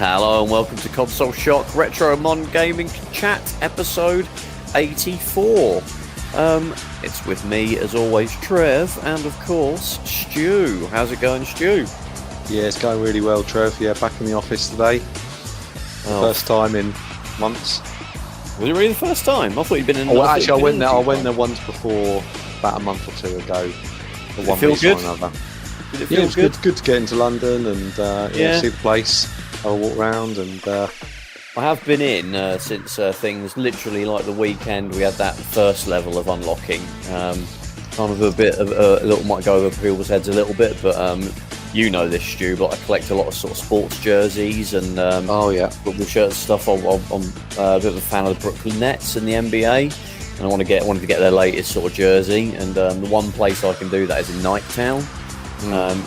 Hello and welcome to Console Shock Retro Mon Gaming Chat episode 84. It's with me as always, Trev, and of course Stu. How's it going, Stu? Yeah, it's going really well, Trev. Yeah, back in the office today. First time in months. Was it really the first time? I thought you'd been in. Actually, I went there once before, about a month or two ago. For one reason or another. Did it feel it was good to get into London and see the place. Have a walk around and. I have been in since things literally like the weekend. We had that first level of unlocking. Kind of a bit of a little might go over people's heads a little bit, but you know this, Stu. But I collect a lot of sort of sports jerseys and football shirts and stuff. I'm a bit of a fan of the Brooklyn Nets and the NBA, and I wanted to get their latest sort of jersey. And the one place I can do that is in Nighttown.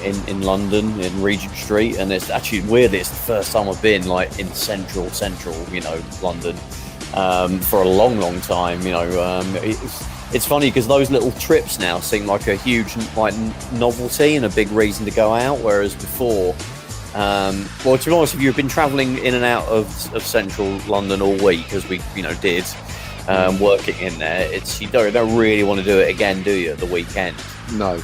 In London, in Regent Street, and it's actually weird. It's the first time I've been like in central, London for a long time. It's funny because those little trips now seem like a huge novelty and a big reason to go out, whereas before, to be honest, if you've been travelling in and out of central London all week, as we did, working in there, you don't really want to do it again, do you? At the weekend. No.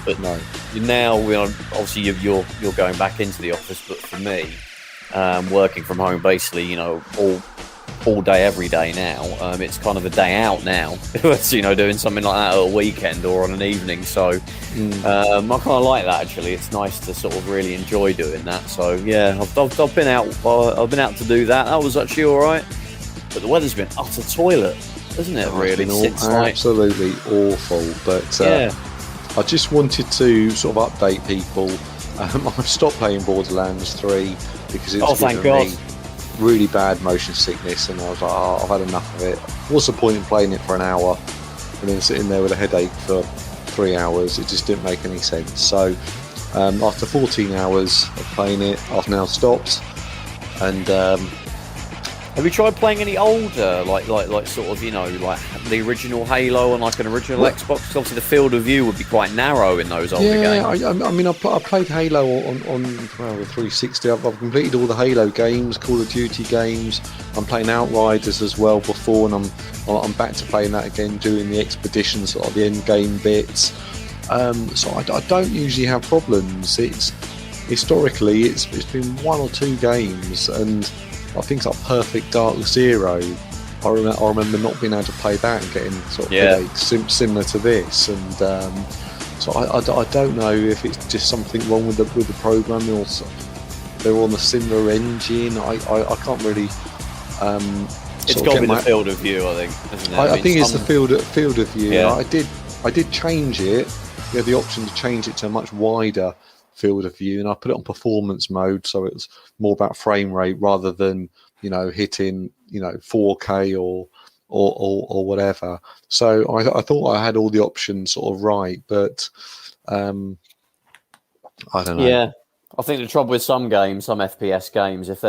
Now, obviously you're going back into the office, but for me, working from home basically, all day, every day now, it's kind of a day out now. It's, doing something like that at a weekend or on an evening. So I kind of like that actually. It's nice to sort of really enjoy doing that. So yeah, I've been out. I've been out to do that. That was actually all right. But the weather's been utter toilet, isn't it? Really, absolutely awful. But I just wanted to sort of update people. I've stopped playing Borderlands 3 because it's thank God. Me really bad motion sickness, and I was like, I've had enough of it. What's the point in playing it for an hour and then sitting there with a headache for 3 hours? It just didn't make any sense. So after 14 hours of playing it, I've now stopped. And have you tried playing any older, like sort of, like the original Halo and like an original Xbox? Because obviously the field of view would be quite narrow in those older games. I played Halo on the 360. I've completed all the Halo games, Call of Duty games. I'm playing Outriders as well before, and I'm back to playing that again, doing the expeditions, sort of the end game bits. So I don't usually have problems. Historically it's been one or two games, and I think like Perfect Dark Zero, I remember not being able to play that and getting sort of headaches similar to this, and so I don't know if it's just something wrong with the programming, or they're on a similar engine. I can't really. It's got to be the field of view, I think, isn't it? I think it's the field of view. Yeah. I did change it. You had the option to change it to a much wider field of view, and I put it on performance mode, so it was more about frame rate rather than hitting 4K or whatever. So I thought I had all the options sort of right, but I don't know. Yeah, I think the trouble with some games, some FPS games, if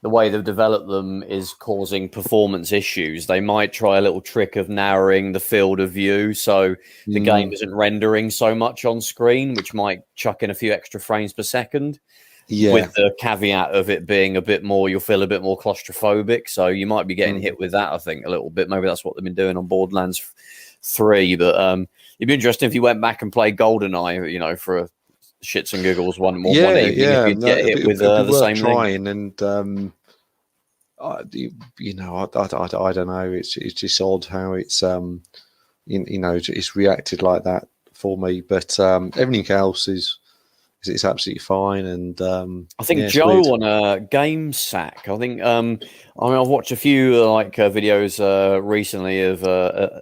the way they've developed them is causing performance issues, they might try a little trick of narrowing the field of view so the game isn't rendering so much on screen, which might chuck in a few extra frames per second. Yeah. With the caveat of it being a bit more, you'll feel a bit more claustrophobic. So you might be getting hit with that, I think, a little bit. Maybe that's what they've been doing on Borderlands 3. But it'd be interesting if you went back and played GoldenEye, for a shits and giggles one evening, if you'd get hit with the same trying thing. And I don't know. It's just odd how it's it's reacted like that for me. But everything else is absolutely fine. And I think Joe on a Game Sack. I think I've watched a few videos recently of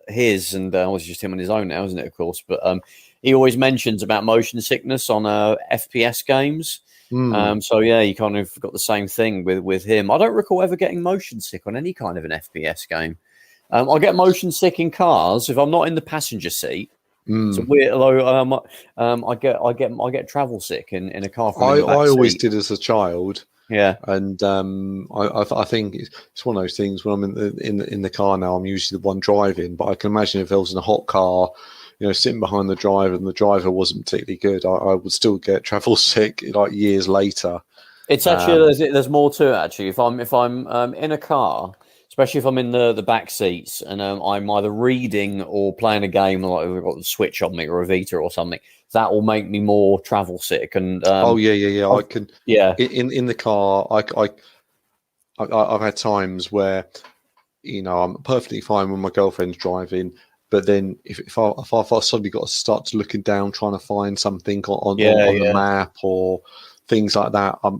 his, and it's just him on his own now, isn't it? Of course, but he always mentions about motion sickness on FPS games. So yeah, you kind of got the same thing with him. I don't recall ever getting motion sick on any kind of an FPS game. I get motion sick in cars if I'm not in the passenger seat. It's weird, although I get travel sick in a car. I always did as a child. Yeah, and I think it's one of those things when I'm in the car now. I'm usually the one driving, but I can imagine if I was in a hot car, sitting behind the driver and the driver wasn't particularly good, I would still get travel sick like years later. It's actually there's more to it actually. If I'm in a car, especially if I'm in the back seats and I'm either reading or playing a game, like we've got the Switch on me or a Vita or something, that will make me more travel sick. And yeah. I can. Yeah. In the car, I've had times where, I'm perfectly fine when my girlfriend's driving, but then if I suddenly got to start looking down trying to find something on the map or things like that, I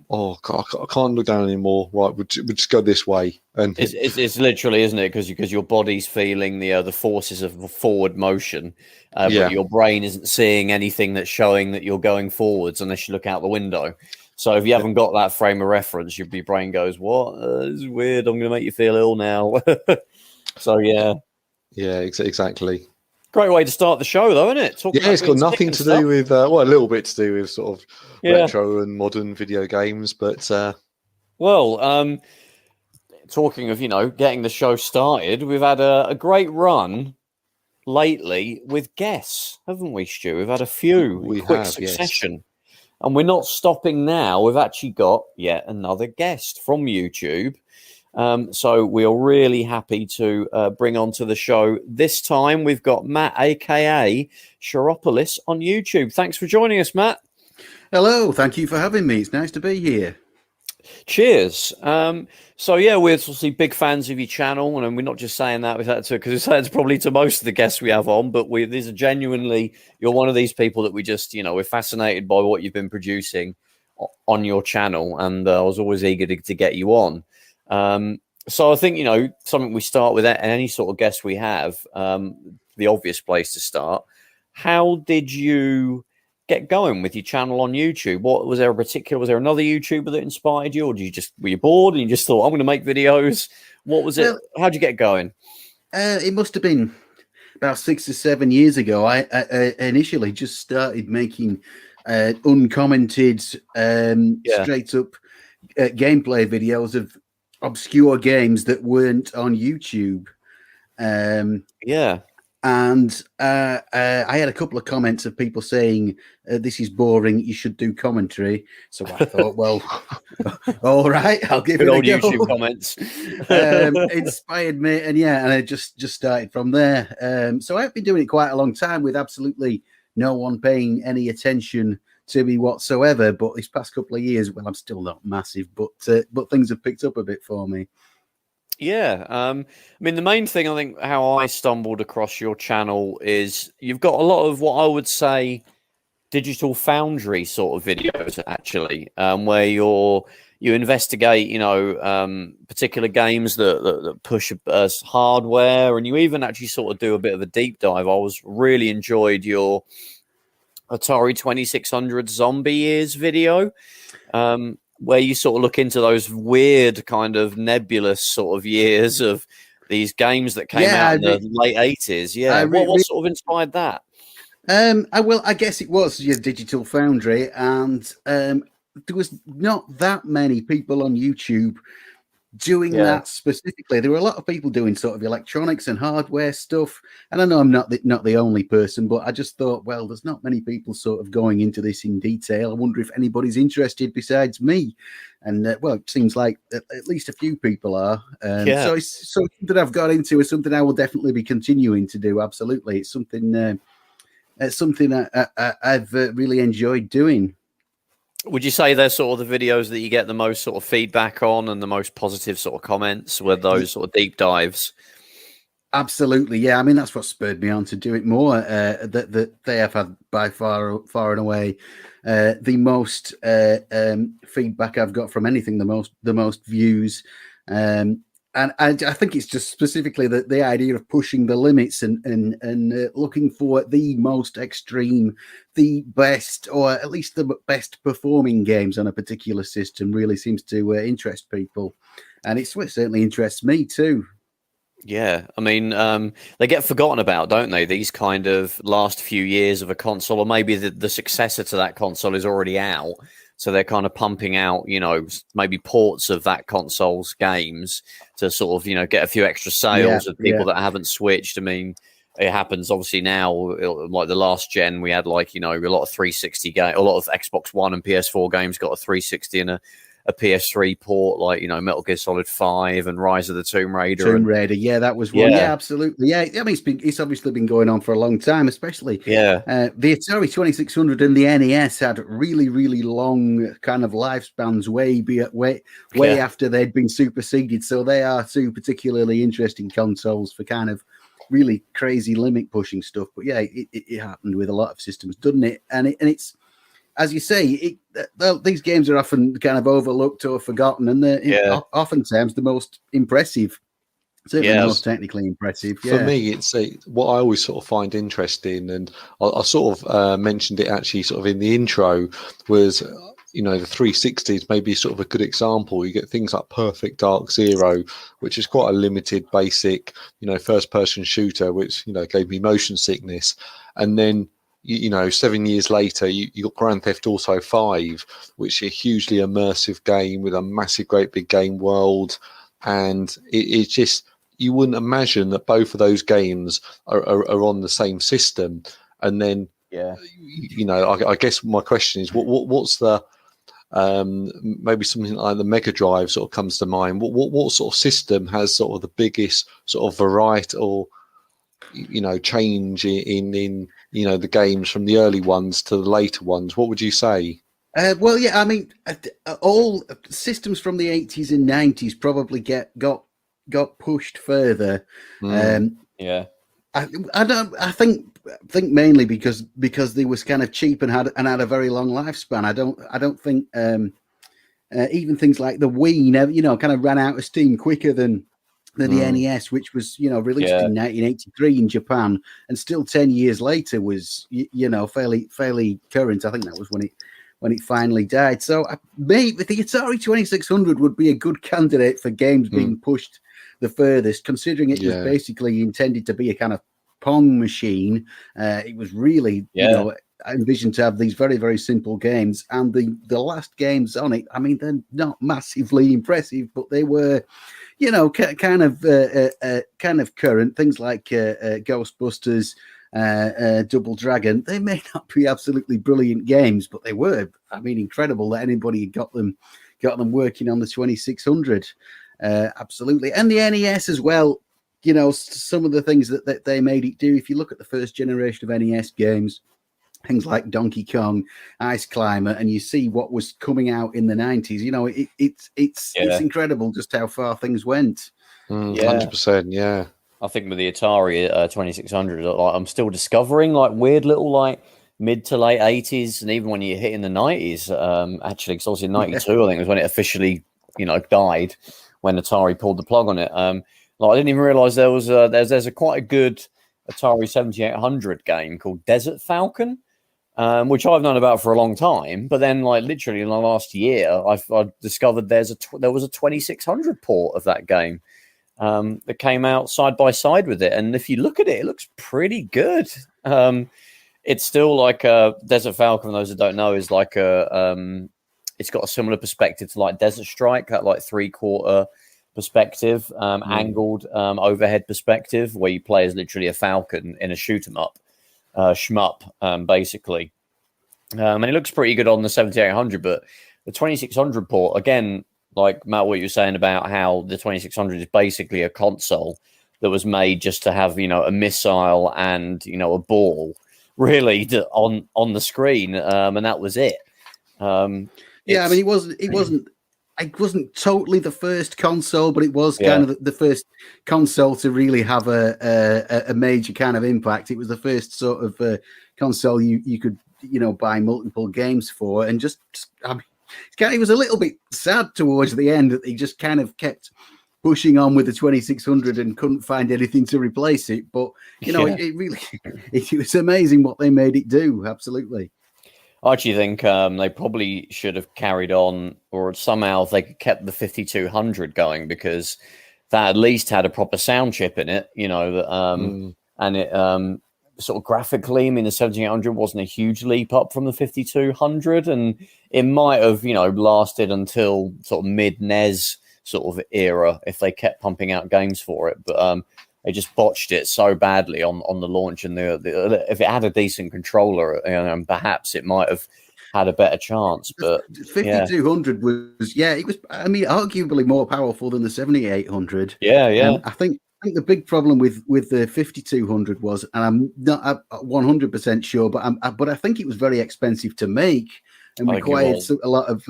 can't look down anymore. Right, we'll just go this way. And it's literally, isn't it? Because your body's feeling the forces of forward motion, but your brain isn't seeing anything that's showing that you're going forwards unless you look out the window. So if you haven't got that frame of reference, your brain goes, "What? This is weird. I'm going to make you feel ill now." So yeah, exactly. Great way to start the show, though, isn't it? It's got nothing to do with a little bit to do with sort of retro and modern video games, but talking of getting the show started, we've had a great run lately with guests, haven't we, Stu? We've had a few in quick succession. Yes. And we're not stopping now. We've actually got yet another guest from YouTube. So we are really happy to bring onto the show. This time we've got Matt, a.k.a. Sharopolis on YouTube. Thanks for joining us, Matt. Hello. Thank you for having me. It's nice to be here. Cheers. So yeah, we're obviously big fans of your channel, and we're not just saying that because we say it's probably to most of the guests we have on, but these are genuinely, you're one of these people that we just, we're fascinated by what you've been producing on your channel, and I was always eager to get you on. So I think, something we start with any sort of guest we have, the obvious place to start. How did you get going with your channel on YouTube? Was there another YouTuber that inspired you, or were you bored and you just thought, I'm going to make videos? What was it? How'd you get going? It must have been about 6 or 7 years ago. I initially just started making uncommented, straight up gameplay videos of obscure games that weren't on YouTube. And I had a couple of comments of people saying, this is boring, you should do commentary. So I thought, well, all right, I'll give it a go. YouTube comments. Inspired me, and I just started from there. So I've been doing it quite a long time with absolutely no one paying any attention to me whatsoever. But this past couple of years, well, I'm still not massive, but things have picked up a bit for me. Yeah. I mean, the main thing, I think, how I stumbled across your channel is you've got a lot of what I would say Digital Foundry sort of videos, actually, where you investigate, particular games that push hardware, and you even actually sort of do a bit of a deep dive. I really enjoyed your Atari 2600 Zombie Years video. Where you sort of look into those weird kind of nebulous sort of years of these games that came out in the late 80s. Yeah. What sort of inspired that? I guess it was your Digital Foundry, and there was not that many people on YouTube doing that specifically. There were a lot of people doing sort of electronics and hardware stuff, and I know I'm not the only person, but I just thought, well, there's not many people sort of going into this in detail. I wonder if anybody's interested besides me. And it seems like at least a few people are. So it's something that I've got into. Is something I will definitely be continuing to do. Absolutely, it's something. It's something I've really enjoyed doing. Would you say they're sort of the videos that you get the most sort of feedback on and the most positive sort of comments with those sort of deep dives? Absolutely, yeah. I mean, that's what spurred me on to do it more. That they have had by far and away the most feedback I've got from anything, the most views. And I think it's just specifically the idea of pushing the limits and looking for the most extreme, the best, or at least the best performing games on a particular system really seems to interest people. And it certainly interests me too. Yeah, I mean, they get forgotten about, don't they? These kind of last few years of a console, or maybe the successor to that console is already out. So they're kind of pumping out, maybe ports of that console's games to sort of, get a few extra sales of people that haven't switched. I mean, it happens obviously now, like the last gen, we had a lot of 360 games, a lot of Xbox One and PS4 games got a 360 and a PS3 port, like, you know, Metal Gear Solid 5 and Rise of the Tomb Raider. Yeah, that was one. Yeah, absolutely. Yeah, I mean, it's obviously been going on for a long time, especially the Atari 2600 and the NES had really, really long kind of lifespans way after they'd been superseded. So they are two particularly interesting consoles for kind of really crazy limit pushing stuff. But yeah, it happened with a lot of systems, doesn't it? And it's, as you say, these games are often kind of overlooked or forgotten, and they're oftentimes the most impressive. Certainly the most technically impressive. For me, it's what I always sort of find interesting, and I sort of mentioned it actually sort of in the intro, was, you know, the 360 is maybe sort of a good example. You get things like Perfect Dark Zero, which is quite a limited, basic, you know, first-person shooter, which, you know, gave me motion sickness. And then, you know, 7 years later, you got Grand Theft Auto 5, which is a hugely immersive game with a massive, great big game world. And it's just, you wouldn't imagine that both of those games are on the same system. And then, you know, I guess my question is, what's the, maybe something like the Mega Drive sort of comes to mind. What sort of system has sort of the biggest sort of variety or, you know, change in you know, the games from the early ones to the later ones? What would you say? Well, yeah, I mean, all systems from the 80s and 90s probably got pushed further. I think mainly because they was kind of cheap and had a very long lifespan. I don't think even things like the Wii never, you know, kind of ran out of steam quicker than the NES, which was, you know, released in 1983 in Japan, and still 10 years later was, you know, fairly current. I think that was when it finally died. So maybe the Atari 2600 would be a good candidate for games being pushed the furthest, considering it was basically intended to be a kind of Pong machine. It was really, you know, envisioned to have these very, very simple games, and the last games on it, I mean, they're not massively impressive, but they were, you know, kind of current things like Ghostbusters, Double Dragon. They may not be absolutely brilliant games, but they were, I mean, incredible that anybody got them working on the 2600. Absolutely. And the NES as well, you know, some of the things that they made it do. If you look at the first generation of NES games, things like Donkey Kong, Ice Climber, and you see what was coming out in the 90s, you know, it's incredible just how far things went. 100%, yeah. I think with the Atari 2600, like, I'm still discovering like weird little like mid to late 80s, and even when you hit in the 90s, actually, because obviously in 92, I think was when it officially, you know, died, when Atari pulled the plug on it. Like, I didn't even realize there's a quite a good Atari 7800 game called Desert Falcon, which I've known about for a long time. But then, like, literally in the last year, I discovered there was a 2600 port of that game that came out side by side with it. And if you look at it, it looks pretty good. It's still like Desert Falcon, for those that don't know, is like it's got a similar perspective to like Desert Strike, that like 3/4 perspective, angled overhead perspective, where you play as literally a falcon in a shoot 'em up shmup, basically. And it looks pretty good on the 7800, but the 2600 port, again, like Matt, what you were saying about how the 2600 is basically a console that was made just to have, you know, a missile and, you know, a ball really on the screen, and that was it. I mean, it wasn't totally the first console, but it was kind of the first console to really have a major kind of impact. It was the first sort of console you could, you know, buy multiple games for, and just I mean, it was a little bit sad towards the end that they just kind of kept pushing on with the 2600 and couldn't find anything to replace it. But you know, it really it was amazing what they made it do. Absolutely. I actually think they probably should have carried on, or somehow they kept the 5200 going, because that at least had a proper sound chip in it, you know, and it sort of graphically, I mean, the 7800 wasn't a huge leap up from the 5200, and it might have, you know, lasted until sort of mid-NES sort of era if they kept pumping out games for it. But they just botched it so badly on the launch, and if it had a decent controller, perhaps it might have had a better chance. But 5200 was, it was, I mean, arguably more powerful than the 7800. Yeah. I think the big problem with the 5200 was, and I'm not 100% sure, but I think it was very expensive to make and required a lot of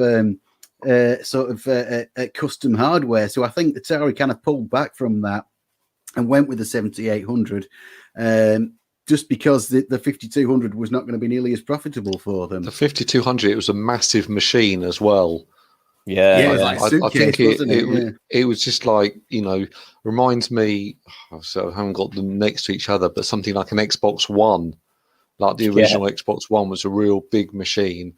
custom hardware. So I think Atari kind of pulled back from that and went with the 7800. Just because the 5200 was not going to be nearly as profitable for them. The 5200, it was a massive machine as well. It was like a suitcase, wasn't it? It was just like, reminds me, so I haven't got them next to each other, but something like an Xbox One. Like the original Xbox One was a real big machine.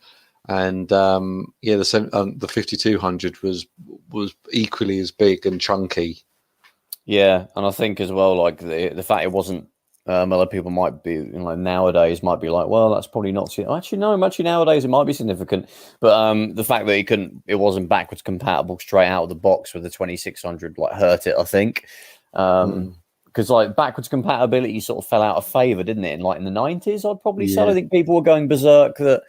And the 5200 was equally as big and chunky. Yeah, and I think as well, like the fact it wasn't. Other people might be nowadays might be like, well, that's probably not. Actually, no. Actually, nowadays it might be significant. But the fact that it wasn't backwards compatible straight out of the box with the 2600, hurt it. I think because backwards compatibility sort of fell out of favor, didn't it? In the 90s, I'd probably say. I think people were going berserk that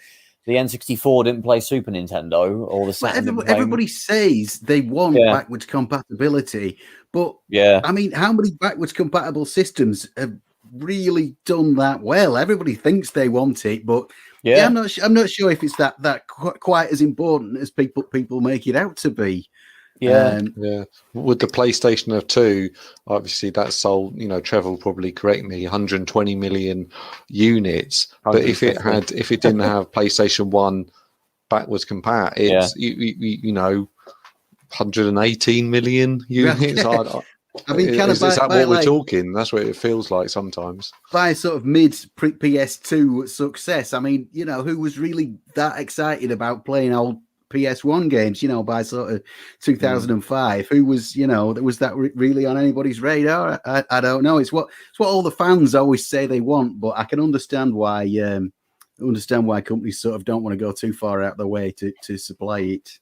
the N64 didn't play Super Nintendo or the Saturn. Everybody says they want backwards compatibility, but I mean, how many backwards compatible systems have really done that well? Everybody thinks they want it, but I'm not sure if it's that quite as important as people make it out to be. With the PlayStation 2, obviously that sold, Trev will probably correct me, 120 million units. But if it didn't have PlayStation 1 backwards compat, it's 118 million units. I mean, is that what we're talking? That's what it feels like sometimes. By sort of mid PS2 success, I mean, who was really that excited about playing old PS1 games, by sort of 2005? Who was, was that really on anybody's radar? I don't know. It's what all the fans always say they want, but I can understand why companies sort of don't want to go too far out of the way to supply it.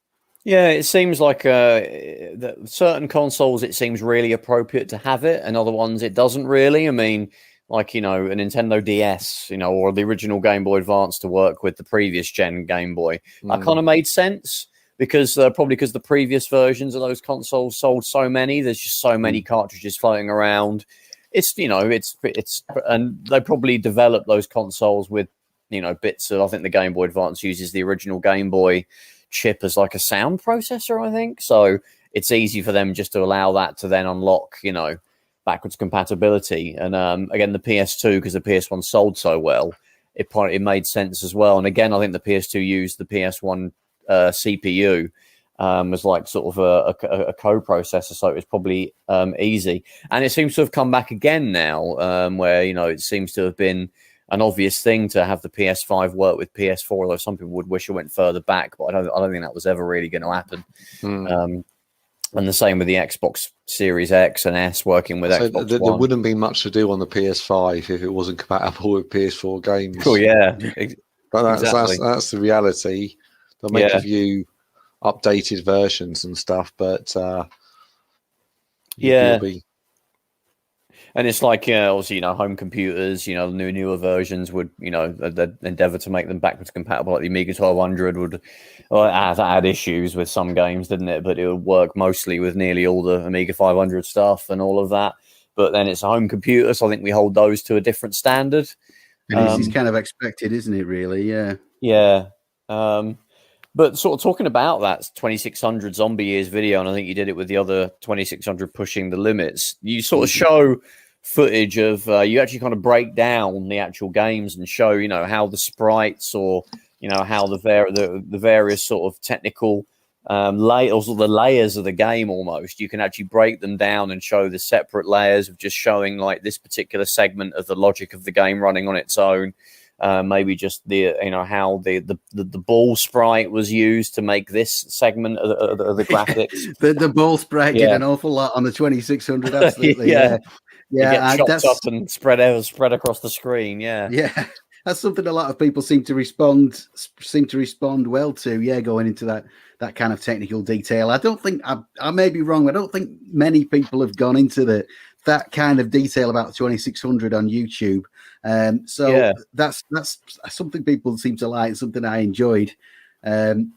Yeah, it seems like that certain consoles, it seems really appropriate to have it, and other ones it doesn't really. I mean, a Nintendo DS, or the original Game Boy Advance to work with the previous gen Game Boy. That kind of made sense because the previous versions of those consoles sold so many. There's just so many cartridges floating around. It's and they probably developed those consoles with bits of. I think the Game Boy Advance uses the original Game Boy chip as a sound processor, I think, so it's easy for them just to allow that to then unlock backwards compatibility. And again, the PS2, because the PS1 sold so well, it made sense as well. And again, I think the PS2 used the PS1 CPU as sort of a co-processor, so it was probably easy. And it seems to have come back again now, where it seems to have been an obvious thing to have the PS5 work with PS4, although some people would wish it went further back, but I don't think that was ever really going to happen. And the same with the Xbox Series X and S working with Xbox One. There wouldn't be much to do on the PS5 if it wasn't compatible with PS4 games. Cool, yeah. But that's the reality. They'll make a few updated versions and stuff, but you'll be... And it's obviously, home computers, newer versions would, they'd endeavor to make them backwards compatible. Like the Amiga 1200 would add issues with some games, didn't it? But it would work mostly with nearly all the Amiga 500 stuff and all of that. But then it's a home computer, so I think we hold those to a different standard. And it's kind of expected, isn't it, really? Yeah. Yeah. But sort of talking about that 2600 Zombie Years video, and I think you did it with the other 2600 Pushing the Limits, you sort of show footage of you actually kind of break down the actual games and show how the sprites or how the various sort of technical layers or the layers of the game, almost you can actually break them down and show the separate layers of just showing this particular segment of the logic of the game running on its own. Maybe just the how the ball sprite was used to make this segment of the graphics. the ball sprite did an awful lot on the 2600. Absolutely, Yeah, chopped up and spread across the screen. Yeah, that's something a lot of people seem to respond well to. Yeah, going into that kind of technical detail. I don't think I may be wrong. I don't think many people have gone into the that kind of detail about the 2600 on YouTube. That's something people seem to like, something I enjoyed.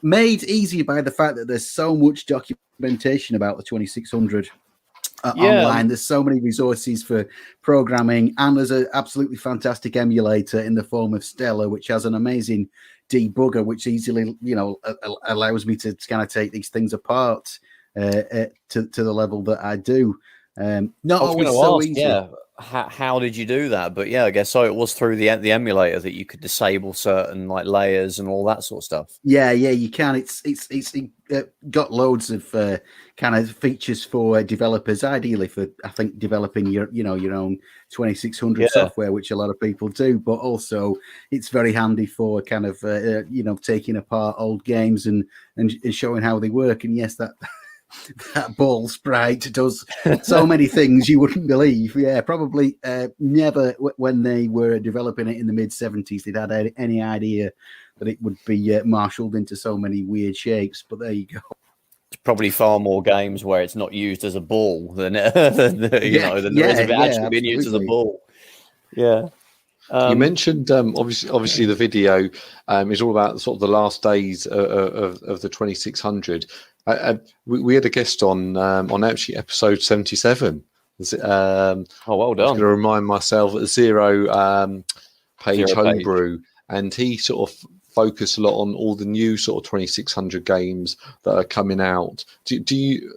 Made easier by the fact that there's so much documentation about the 2600 online. There's so many resources for programming, and there's an absolutely fantastic emulator in the form of Stella, which has an amazing debugger, which easily, allows me to kind of take these things apart to the level that I do. Not always so easy. Yeah. How did you do that? But yeah, I guess so. It was through the emulator that you could disable certain like layers and all that sort of stuff. Yeah, you can. It's got loads of kind of features for developers, ideally for, I think, developing your own 2600 software, which a lot of people do. But also, it's very handy for kind of taking apart old games and showing how they work. And yes, that ball sprite does so many things you wouldn't believe. Yeah, probably never when they were developing it in the mid-70s they'd had any idea that it would be marshaled into so many weird shapes. But there you go. It's probably far more games where it's not used as a ball than there is of it actually being used as a ball. Yeah. You mentioned obviously the video is all about sort of the last days of the 2600. We had a guest on actually episode 77. Well done. I was going to remind myself at Zero Page Homebrew, and he sort of focused a lot on all the new sort of 2600 games that are coming out. Do you,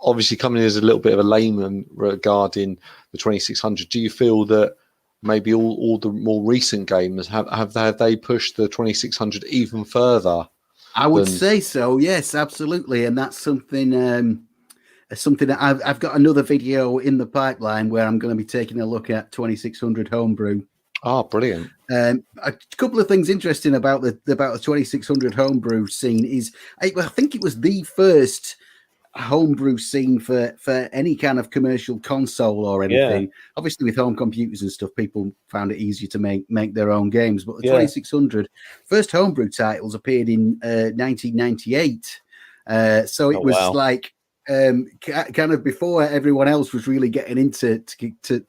obviously coming in as a little bit of a layman regarding the 2600, do you feel that maybe all the more recent games have they pushed the 2600 even further? I would say so. Yes, absolutely, and that's something that I've got another video in the pipeline where I'm going to be taking a look at 2600 homebrew. Oh, brilliant! A couple of things interesting about the 2600 homebrew scene is I think it was the first homebrew scene for any kind of commercial console or anything. Obviously with home computers and stuff, people found it easier to make their own games, but the 2600 first homebrew titles appeared in 1998, so it was like kind of before everyone else was really getting into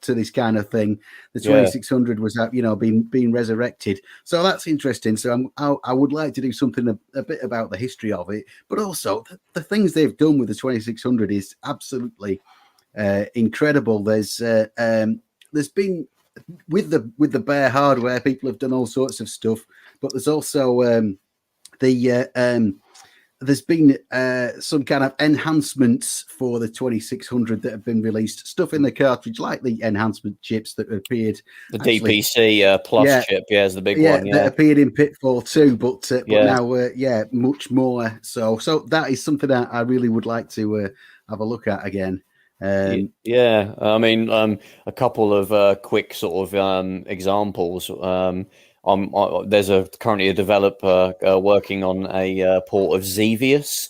this kind of thing. The 2600 was being resurrected, so that's interesting. So I would like to do something a bit about the history of it, but also the things they've done with the 2600 is absolutely incredible. There's been with the bare hardware, people have done all sorts of stuff, but there's also there's been some kind of enhancements for the 2600 that have been released. Stuff in the cartridge, like the enhancement chips that appeared. The DPC Plus chip, is the big one. That appeared in Pitfall 2, but now, much more. So that is something that I really would like to have a look at again. I mean, a couple of quick sort of examples. There's currently a developer working on a port of Xevious,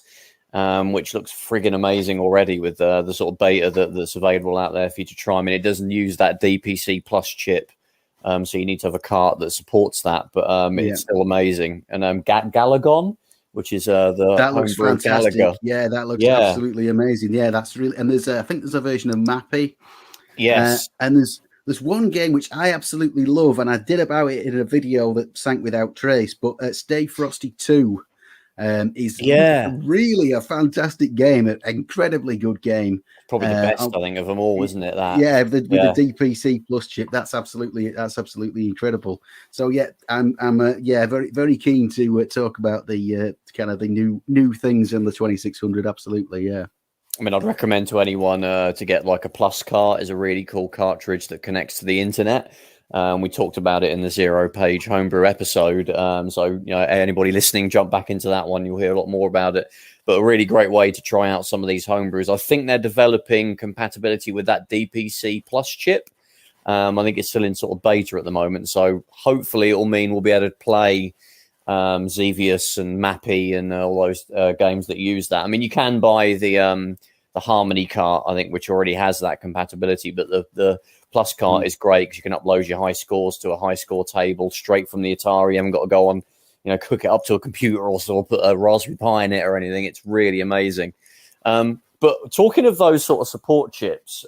which looks friggin' amazing already with the sort of beta that's available out there for you to try. I mean, it doesn't use that DPC Plus chip, so you need to have a cart that supports that, but it's still amazing. And Galagon, which is that looks fantastic. Galaga. Yeah, that looks absolutely amazing. Yeah, that's really, and there's I think there's a version of Mappy. Yes, and there's one game which I absolutely love, and I did about it in a video that sank without trace, but Stay Frosty 2 is really a fantastic game, an incredibly good game. Probably the best, I think, of them all, isn't it? That with the DPC Plus chip, that's absolutely incredible. So I'm very very keen to talk about the kind of the new things in the 2600. Absolutely, yeah. I mean, I'd recommend to anyone to get like a Plus cart. Is a really cool cartridge that connects to the internet. We talked about it in the Zero Page Homebrew episode. So, anybody listening, jump back into that one. You'll hear a lot more about it. But a really great way to try out some of these homebrews. I think they're developing compatibility with that DPC Plus chip. I think it's still in sort of beta at the moment. So hopefully it'll mean we'll be able to play Xevious and Mappy and all those games that use that. I mean, you can buy the Harmony cart, I think, which already has that compatibility, but the Plus cart is great because you can upload your high scores to a high score table straight from the Atari. You haven't got to go on, hook it up to a computer or sort of put a Raspberry Pi in it or anything. It's really amazing. But But talking of those sort of support chips,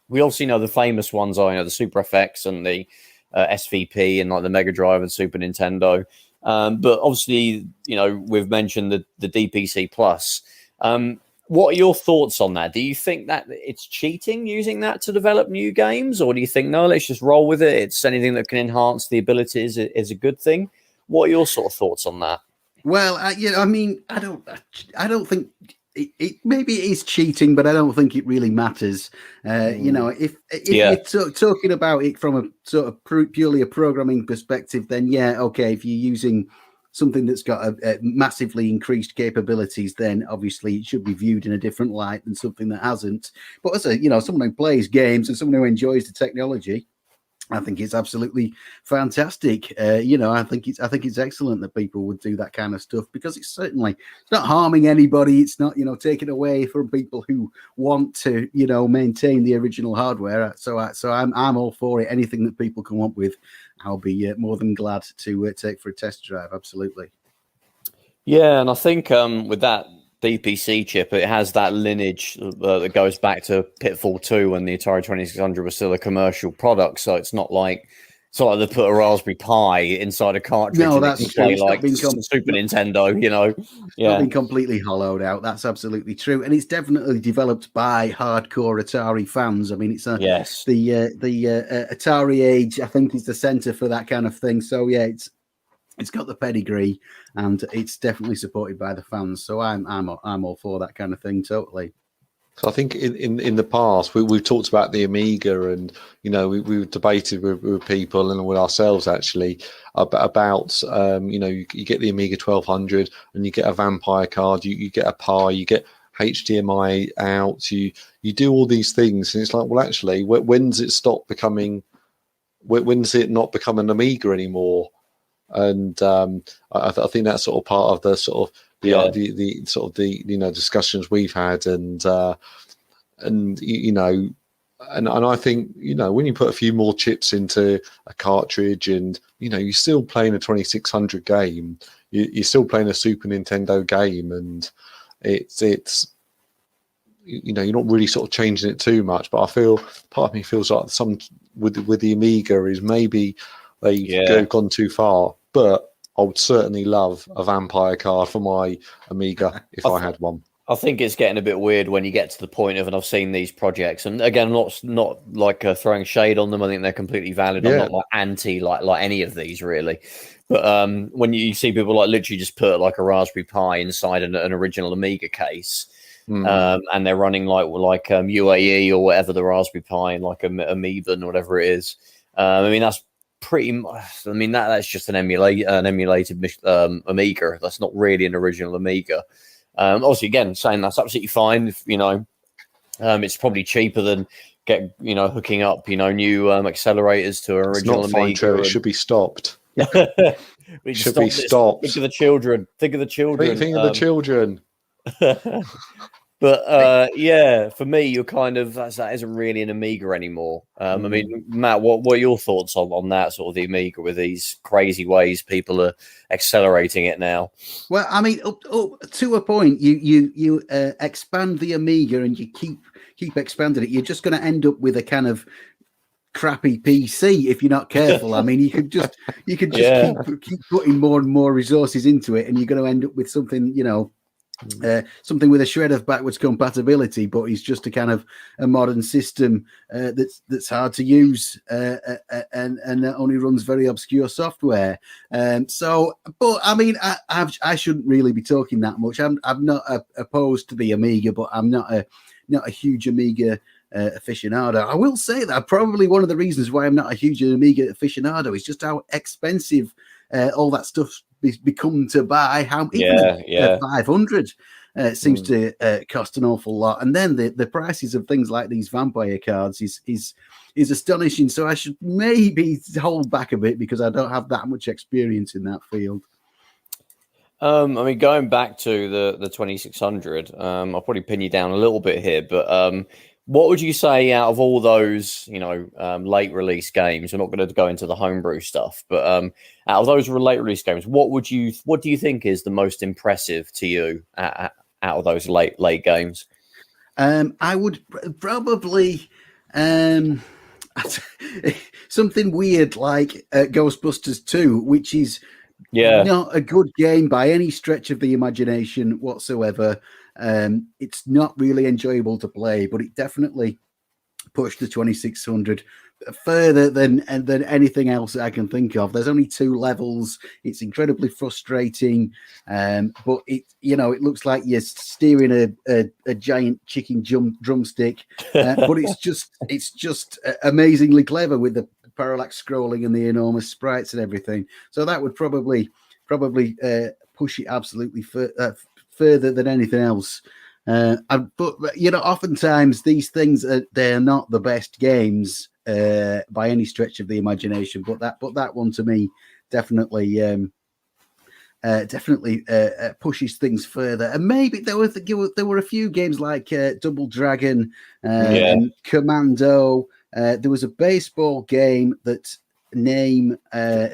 we obviously know the famous ones are, the Super FX and the SVP and like the Mega Drive and Super Nintendo. But obviously, we've mentioned the DPC Plus. What are your thoughts on that? Do you think that it's cheating using that to develop new games, or do you think no, let's just roll with it? It's anything that can enhance the abilities is a good thing. What are your sort of thoughts on that? Well, I don't think it maybe it is cheating, but I don't think it really matters. If you're talking about it from a sort of purely a programming perspective, then yeah, okay. If you're using something that's got a massively increased capabilities, then obviously it should be viewed in a different light than something that hasn't. But as someone who plays games and someone who enjoys the technology, I think it's absolutely fantastic. I think it's excellent that people would do that kind of stuff, because it's not harming anybody. It's not taking away from people who want to maintain the original hardware. So I'm all for it. Anything that people come up with, I'll be more than glad to take for a test drive. Absolutely. Yeah, and I think with that DPC chip, it has that lineage that goes back to Pitfall 2 when the Atari 2600 was still a commercial product. So it's not like they put a Raspberry Pi inside a cartridge. No, and that's it can true. play like Super Nintendo, Not been completely hollowed out. That's absolutely true, and it's definitely developed by hardcore Atari fans. I mean, it's the Atari Age, I think, is the center for that kind of thing. So yeah, it's got the pedigree, and it's definitely supported by the fans. So I'm all for that kind of thing, totally. So I think in the past we've talked about the Amiga, and we've debated with people and with ourselves actually about you get the Amiga 1200 and you get a Vampire card, you get a Pi, you get HDMI out, you do all these things, and it's like, well, actually, when does it stop becoming? When does it not become an Amiga anymore? And I think that's sort of part of the sort of the sort of the discussions we've had, and I think when you put a few more chips into a cartridge, and you're still playing a 2600 game, you're still playing a Super Nintendo game, and it's you're not really sort of changing it too much. But I feel part of me feels like some with the Amiga is maybe they've gone too far. But I would certainly love a Vampire card for my Amiga if I had one. I think it's getting a bit weird when you get to the point of, and I've seen these projects, and again, not like throwing shade on them. I think they're completely valid. I'm not like anti like any of these really. But when you see people like literally just put like a Raspberry Pi inside an original Amiga case, and they're running like UAE or whatever the Raspberry Pi, like Amoeba or whatever it is. I mean, that's pretty much. I mean, that's just an emulated Amiga. That's not really an original Amiga. Obviously, again, saying that's absolutely fine. If, it's probably cheaper than hooking up new accelerators to an original Amiga. Fine, Trev. It should be stopped. It should be stopped. Think of the children. Think of the children. But for me, you're kind of that isn't really an Amiga anymore. I mean, Matt, what are your thoughts on that sort of the Amiga with these crazy ways people are accelerating it now? Well, I mean, up to a point, you expand the Amiga and you keep expanding it. You're just going to end up with a kind of crappy PC if you're not careful. I mean, you could just keep putting more and more resources into it, and you're going to end up with something, something with a shred of backwards compatibility, but it's just a kind of a modern system that's hard to use and only runs very obscure software. But I mean, I shouldn't really be talking that much. I'm not opposed to the Amiga, but I'm not a huge Amiga aficionado. I will say that probably one of the reasons why I'm not a huge Amiga aficionado is just how expensive all that stuff become to buy. How even 500 seems to cost an awful lot, and then the prices of things like these Vampire cards is astonishing. So I should maybe hold back a bit because I don't have that much experience in that field. I mean, going back to the 2600, I'll probably pin you down a little bit here, but what would you say out of all those, late release games? We're not going to go into the homebrew stuff, but out of those late release games, what do you think is the most impressive to you out of those late games? I would probably something weird like Ghostbusters 2, which is not a good game by any stretch of the imagination whatsoever. It's not really enjoyable to play, but it definitely pushed the 2600 further than anything else I can think of. There's only 2 levels. It's incredibly frustrating, but it looks like you're steering a giant chicken drumstick, but it's just amazingly clever with the parallax scrolling and the enormous sprites and everything. So that would probably push it absolutely further than anything else. But oftentimes these things they're not the best games by any stretch of the imagination. But that one to me definitely pushes things further. And maybe there were a few games like Double Dragon and Commando. There was a baseball game that name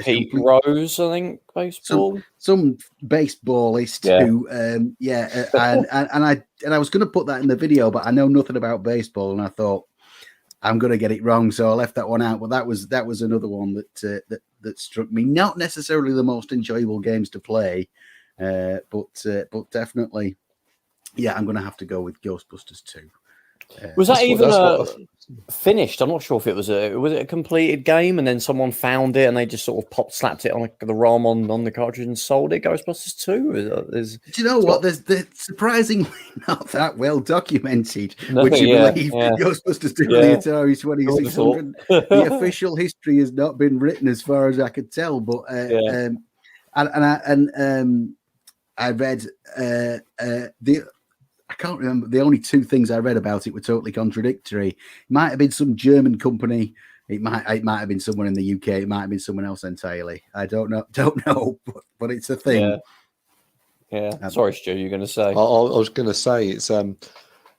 Pete Rose, I think, baseball. Some baseballist who and I was going to put that in the video, but I know nothing about baseball, and I thought I'm going to get it wrong, so I left that one out. But that was another one that struck me. Not necessarily the most enjoyable games to play, but definitely, I'm going to have to go with Ghostbusters 2. Was that even finished? I'm not sure if it was a completed game, and then someone found it and they just sort of slapped it on the ROM on the cartridge and sold it. Ghostbusters 2. Do you know what? They're surprisingly not that well documented. Would you believe Ghostbusters 2 on the Atari 2600? The official history has not been written, as far as I could tell. But I read I can't remember. The only 2 things I read about it were totally contradictory. It might have been some German company. It might have been somewhere in the UK. It might have been someone else entirely. I don't know. But it's a thing. Yeah. Sorry, Stu. You're going to say? I was going to say it's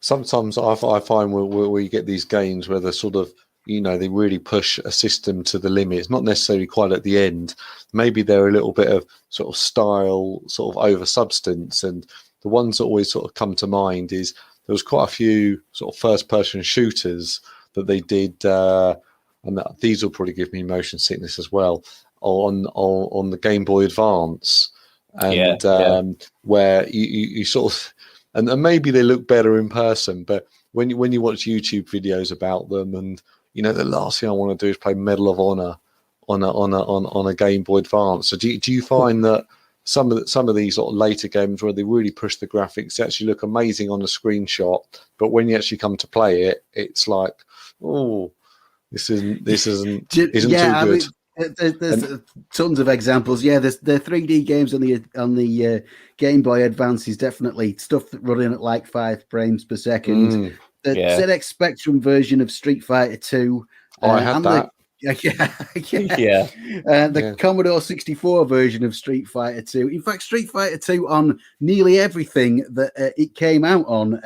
sometimes I find where we get these games where they're sort of they really push a system to the limit. It's not necessarily quite at the end. Maybe they're a little bit of sort of style, sort of over substance. And the ones that always sort of come to mind is there was quite a few sort of first-person shooters that they did, and these will probably give me motion sickness as well, on the Game Boy Advance, and where you sort of, and maybe they look better in person, but when you watch YouTube videos about them, and the last thing I want to do is play Medal of Honor on a Game Boy Advance. So do you find that some of these sort of later games where they really push the graphics actually look amazing on a screenshot, but when you actually come to play it, it's like, oh, this isn't too good. I mean, there's tons of examples. Yeah, the 3D games on the Game Boy Advance is definitely stuff running at like 5 frames per second. The ZX Spectrum version of Street Fighter 2. I had that. The Commodore 64 version of Street Fighter 2. In fact, Street Fighter 2 on nearly everything that it came out on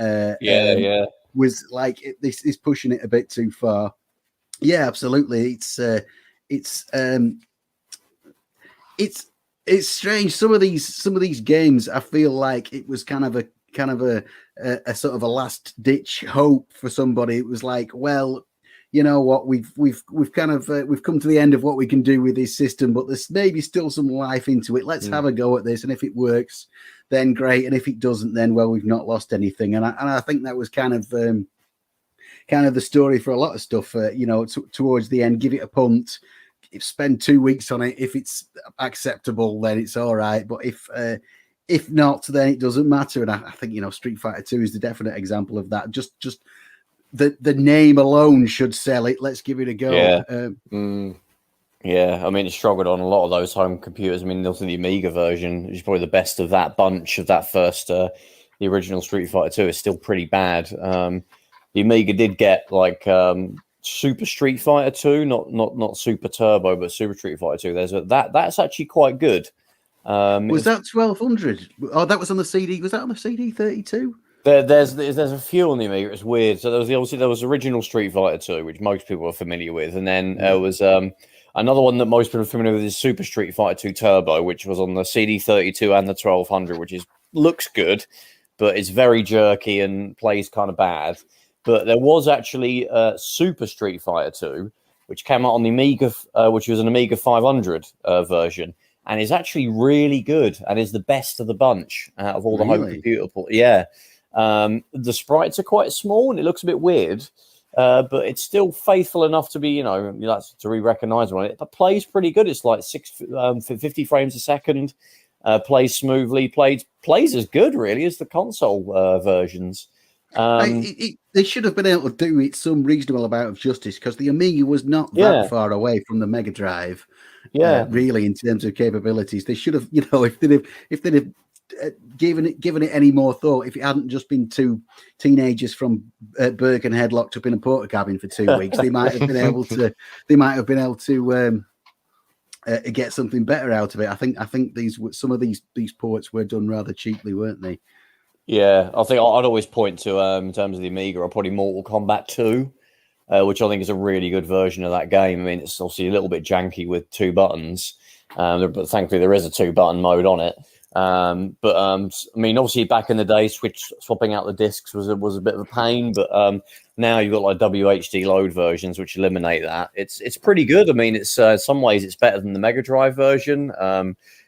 was like this is pushing it a bit too far. Yeah, absolutely. It's strange. Some of these games, I feel like it was kind of a sort of a last ditch hope for somebody. It was like, well, you know what, we've come to the end of what we can do with this system, but there's maybe still some life into it. Let's have a go at this, and if it works, then great, and if it doesn't, then well, we've not lost anything. And I think that was kind of the story for a lot of stuff. Towards the end, give it a punt, spend 2 weeks on it. If it's acceptable, then it's all right. But if not, then it doesn't matter. And I think Street Fighter 2 is the definite example of that. Just the name alone should sell it. Let's give it a go. Yeah, I mean, it struggled on a lot of those home computers. I mean, also the Amiga version is probably the best of that bunch of that first, the original Street Fighter 2 is still pretty bad. The Amiga did get like Super Street Fighter 2, not Super Turbo, but Super Street Fighter 2. That's actually quite good. Was that 1200? Oh, that was on the CD. Was that on the CD 32? There's a few on the Amiga. It's weird. So there was original Street Fighter 2, which most people are familiar with, and then there was another one that most people are familiar with is Super Street Fighter 2 Turbo, which was on the CD 32 and the 1200, which looks good. but it's very jerky and plays kind of bad. But there was actually Super Street Fighter 2, which came out on the Amiga, which was an Amiga 500 version, and is actually really good and is the best of the bunch out of all the home computer ports. Yeah. The sprites are quite small and it looks a bit weird, but it's still faithful enough to be, to be recognizable. It plays pretty good. It's like 50 frames a second, plays smoothly, plays as good, really, as the console versions. They should have been able to do it some reasonable amount of justice, because the Amiga was not that far away from the Mega Drive. Really, in terms of capabilities, they should have, if they'd have given it any more thought, if it hadn't just been two teenagers from Birkenhead locked up in a porta cabin for 2 weeks, they might have been able to. They might have been able to get something better out of it. I think some of these ports were done rather cheaply, weren't they? Yeah, I think I'd always point to, in terms of the Amiga, or probably Mortal Kombat 2, which I think is a really good version of that game. I mean, it's obviously a little bit janky with 2 buttons, but thankfully there is a 2-button mode on it. I mean, obviously back in the day, swapping out the discs was a bit of a pain, but now you've got like WHD load versions which eliminate that. It's pretty good. I mean, it's in some ways it's better than the Mega Drive version.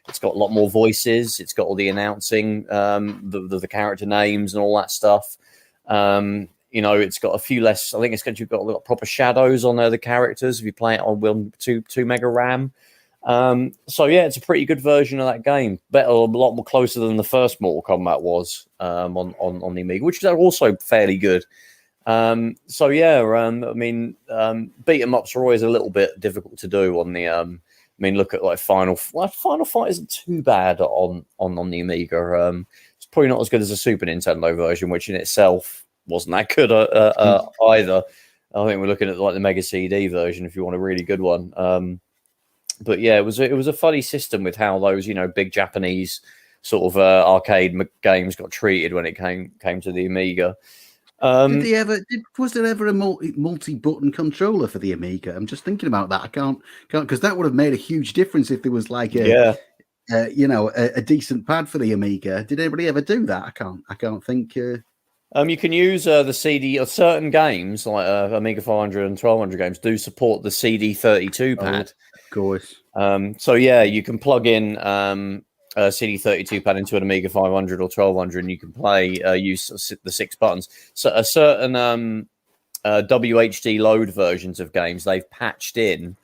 It's got a lot more voices. It's got all the announcing, the character names and all that stuff. It's got a few less. I think you've got proper shadows on the characters if you play it on 2 mega RAM. It's a pretty good version of that game. Better, a lot more closer than the first Mortal Kombat was on the Amiga, which is also fairly good. I mean, beat 'em ups are always a little bit difficult to do on the. I mean, look at like Final Fight isn't too bad on the Amiga. It's probably not as good as the Super Nintendo version, which in itself wasn't that good either. I think we're looking at like the Mega CD version if you want a really good one. But yeah, it was a funny system with how those big Japanese sort of arcade games got treated when it came to the Amiga. Was there ever a multi-button controller for the Amiga? I'm just thinking about that. I can't because that would have made a huge difference if there was like a decent pad for the Amiga. Did anybody ever do that? I can't think. You can use the CD. Certain games like Amiga 500 and 1200 games do support the CD32 pad. Of course. You can plug in a CD32 pad into an Amiga 500 or 1200, and you can use the 6 buttons. So a certain WHD load versions of games, they've patched in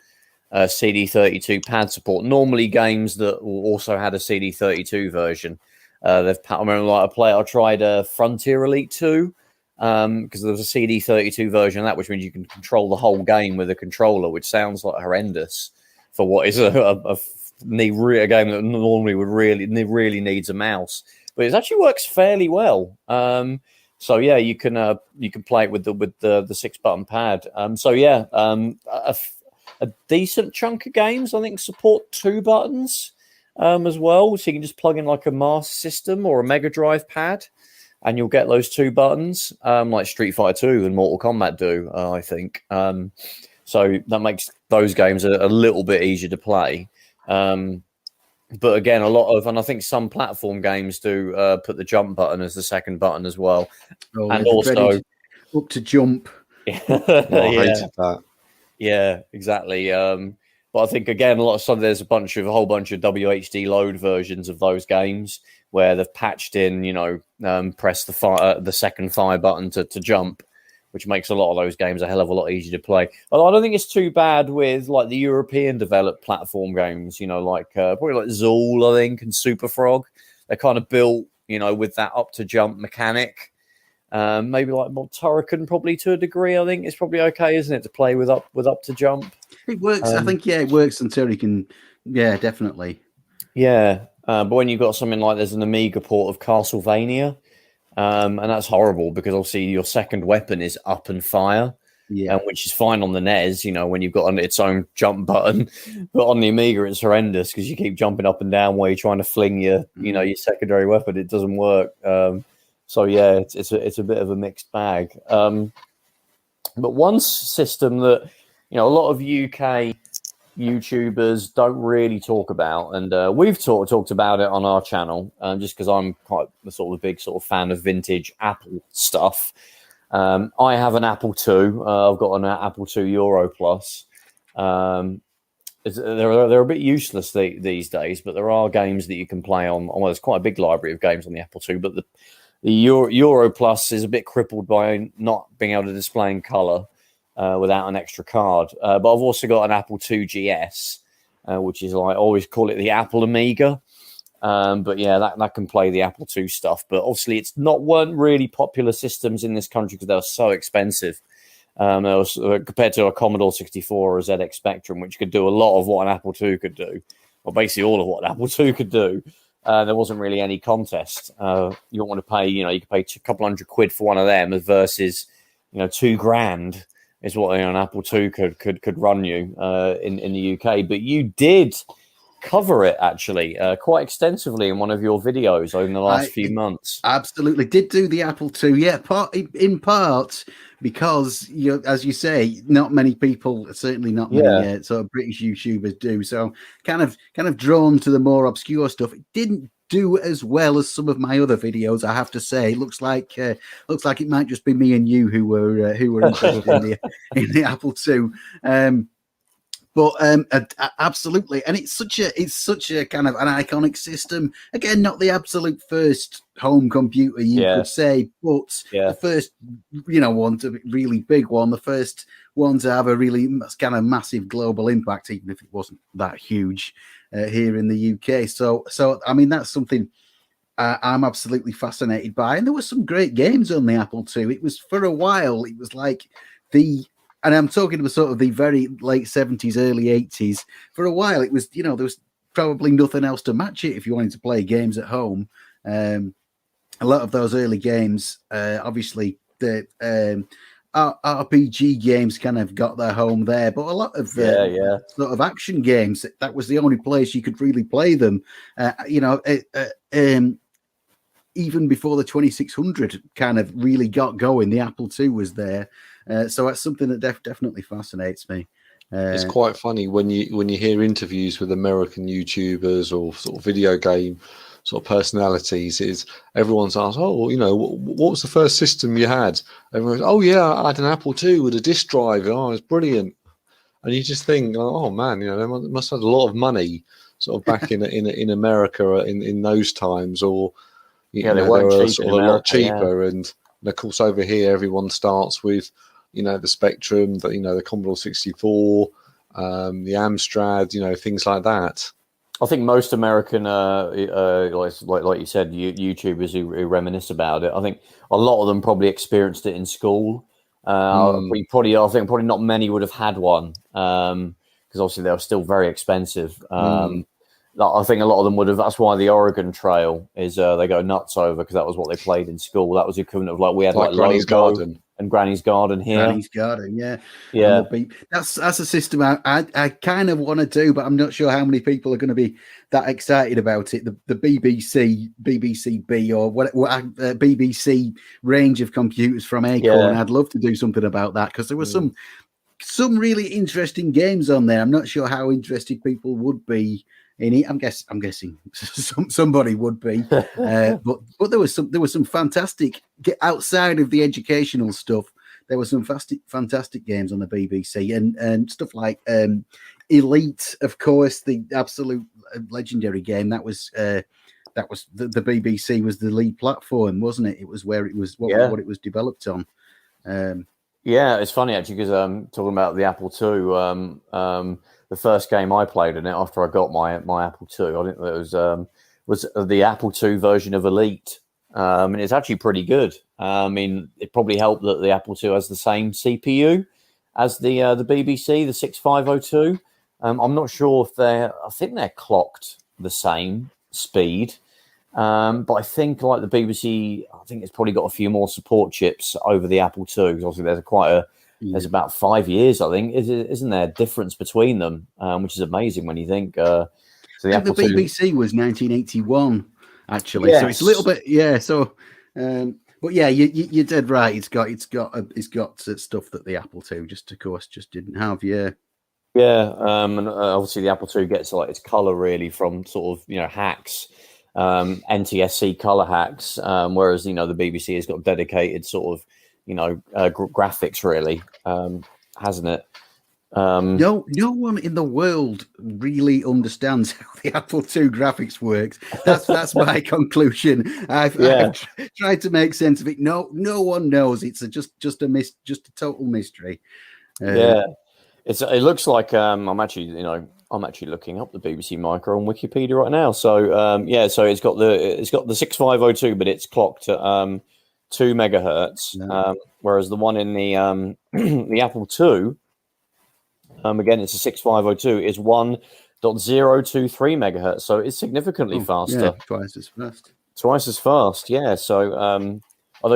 CD32 pad support. Normally, games that also had a CD32 version, I remember I tried Frontier Elite 2. Because there was a CD32 version of that, which means you can control the whole game with a controller, which sounds like horrendous for what is a game that normally would really needs a mouse. But it actually works fairly well. You can play it with the 6-button pad. A decent chunk of games I think support 2 buttons as well, so you can just plug in like a Master System or a Mega Drive pad, and you'll get those 2 buttons, like Street Fighter 2 and Mortal Kombat do, I think. So that makes those games a little bit easier to play. But again, and I think some platform games do put the jump button as the second button as well. And also up to jump. I hated that. Yeah, exactly. But I think again, there's a whole bunch of WHD load versions of those games where they've patched in, press the second fire button to jump, which makes a lot of those games a hell of a lot easier to play. Although I don't think it's too bad with like the European developed platform games, probably like Zool, I think, and Super Frog. They're kind of built, with that up to jump mechanic. Maybe like Turrican, probably to a degree. I think it's probably okay, isn't it, to play with up to jump? It works. I think it works until you can. Yeah, definitely. Yeah, but when you've got something like there's an Amiga port of Castlevania, and that's horrible because obviously your second weapon is up and fire, which is fine on the NES. When you've got its own jump button, but on the Amiga it's horrendous because you keep jumping up and down while you're trying to fling your your secondary weapon. It doesn't work. It's a bit of a mixed bag. But one system that a lot of UK YouTubers don't really talk about, and we've talked about it on our channel, just because I'm quite a sort of a big sort of fan of vintage Apple stuff. I have an Apple II. I've got an Apple II Euro Plus. They're a bit useless these days, but there are games that you can play on. Well, there's quite a big library of games on the Apple II, but the Euro Plus is a bit crippled by not being able to display in color without an extra card. But I've also got an Apple II GS, which is I always call it the Apple Amiga. But yeah, that can play the Apple II stuff. But obviously, weren't really popular systems in this country because they were so expensive. Compared to a Commodore 64 or a ZX Spectrum, which could do a lot of what an Apple II could do, or basically all of what an Apple II could do. There wasn't really any contest. You don't want to pay, you could pay a couple £100 for one of them versus, £2,000 is what an Apple II could run you in the UK. But you did cover it actually quite extensively in one of your videos over the last few months. Absolutely did do the Apple II, yeah, in part because as you say, not many people, certainly not many sort of British YouTubers do. So kind of drawn to the more obscure stuff. It didn't do as well as some of my other videos, I have to say. It looks like it might just be me and you who were interested in the Apple II. But absolutely, and it's such a kind of an iconic system. Again, not the absolute first home computer you could say, but the first one to be really big one, the first one to have a really kind of massive global impact, even if it wasn't that huge here in the UK. So I mean that's something I'm absolutely fascinated by. And there were some great games on the Apple II. It was for a while. It was like and I'm talking about sort of the very late 70s, early 80s. For a while, it was, there was probably nothing else to match it if you wanted to play games at home. A lot of those early games, obviously, the RPG games kind of got their home there, but a lot of sort of action games, that was the only place you could really play them. Even before the 2600 kind of really got going, the Apple II was there. So that's something that definitely fascinates me. It's quite funny when you hear interviews with American YouTubers or sort of video game sort of personalities. Is everyone's asked, what was the first system you had? Everyone goes, oh yeah, I had an Apple II with a disk drive. Oh, it was brilliant. And you just think, oh man, they must have had a lot of money sort of back in America in those times, or they were sort of a lot cheaper. And of course, over here, everyone starts with the Spectrum, the Commodore 64, the Amstrad, things like that. I think most American, like you said, YouTubers who reminisce about it, I think a lot of them probably experienced it in school. I think probably not many would have had one because obviously they were still very expensive. I think a lot of them would have. That's why the Oregon Trail is they go nuts over, because that was what they played in school. That was the equivalent of like we had like Granny's Garden and Granny's Garden here. Granny's Garden, yeah. That's a system I kind of want to do, but I'm not sure how many people are going to be that excited about it. The BBC B or what BBC range of computers from Acorn. I'd love to do something about that, because there were some really interesting games on there. I'm not sure how interested people would be in it. I'm guessing somebody would be, but there was some fantastic, outside of the educational stuff. There were some fantastic games on the BBC and stuff like Elite, of course, the absolute legendary game. That was the BBC was the lead platform, wasn't it? It was where it was what it was developed on. It's funny actually, because talking about the Apple II. The first game I played in it after I got my Apple II, I think that was the Apple II version of Elite, and it's actually pretty good. I mean, it probably helped that the Apple II has the same CPU as the BBC, the 6502. I'm not sure if I think they're clocked the same speed, but I think like the BBC, I think it's probably got a few more support chips over the Apple II, because obviously there's about 5 years, I think, isn't there, difference between them, which is amazing when you think. So the BBC was 1981, actually. Yes. So it's a little bit, So, but yeah, you're dead right. It's got stuff that the Apple II just didn't have. Yeah. Yeah, and obviously the Apple II gets like its color really from sort of hacks, NTSC color hacks, whereas the BBC has got dedicated sort of graphics really, hasn't it? No one in the world really understands how the Apple II graphics works. That's my conclusion. I've tried to make sense of it. No one knows. It's just a total mystery. Yeah, it looks like I'm actually looking up the BBC Micro on Wikipedia right now. So so it's got the 6502, but it's clocked at 2 megahertz, whereas the one in the the Apple II. Again, it's a 6502. Is 1.023 megahertz, so it's significantly faster. Yeah, twice as fast. Twice as fast, yeah. So, although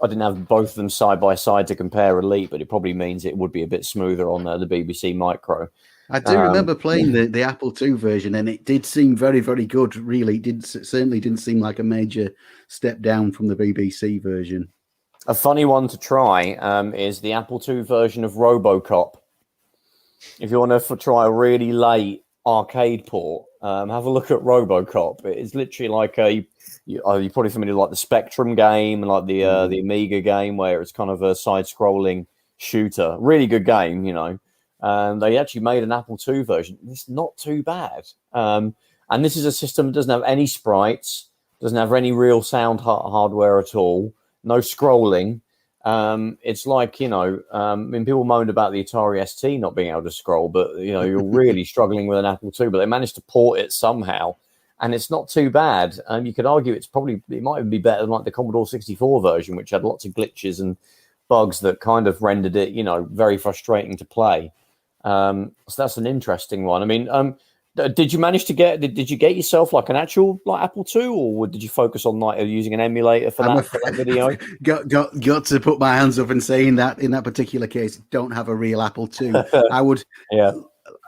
I didn't have both of them side by side to compare Elite, but it probably means it would be a bit smoother on the BBC Micro. I do remember playing the Apple II version, and it did seem very, very good. Really, certainly didn't seem like a major step down from the BBC version. A funny one to try is the Apple II version of RoboCop. If you want to try a really late arcade port, have a look at RoboCop. It's literally like you're probably familiar with like the Spectrum game and like the Amiga game, where it's kind of a side-scrolling shooter. Really good game, And they actually made an Apple II version. It's not too bad. And this is a system that doesn't have any sprites, doesn't have any real sound hardware at all, no scrolling. It's like, people moaned about the Atari ST not being able to scroll, but, you're really struggling with an Apple II, but they managed to port it somehow, and it's not too bad. You could argue it might even be better than like the Commodore 64 version, which had lots of glitches and bugs that kind of rendered it, very frustrating to play. So that's an interesting one. I mean, did you manage to did you get yourself like an actual like Apple II, or did you focus on like using an emulator for that video? got to put my hands up and saying that in that particular case, don't have a real Apple II. I would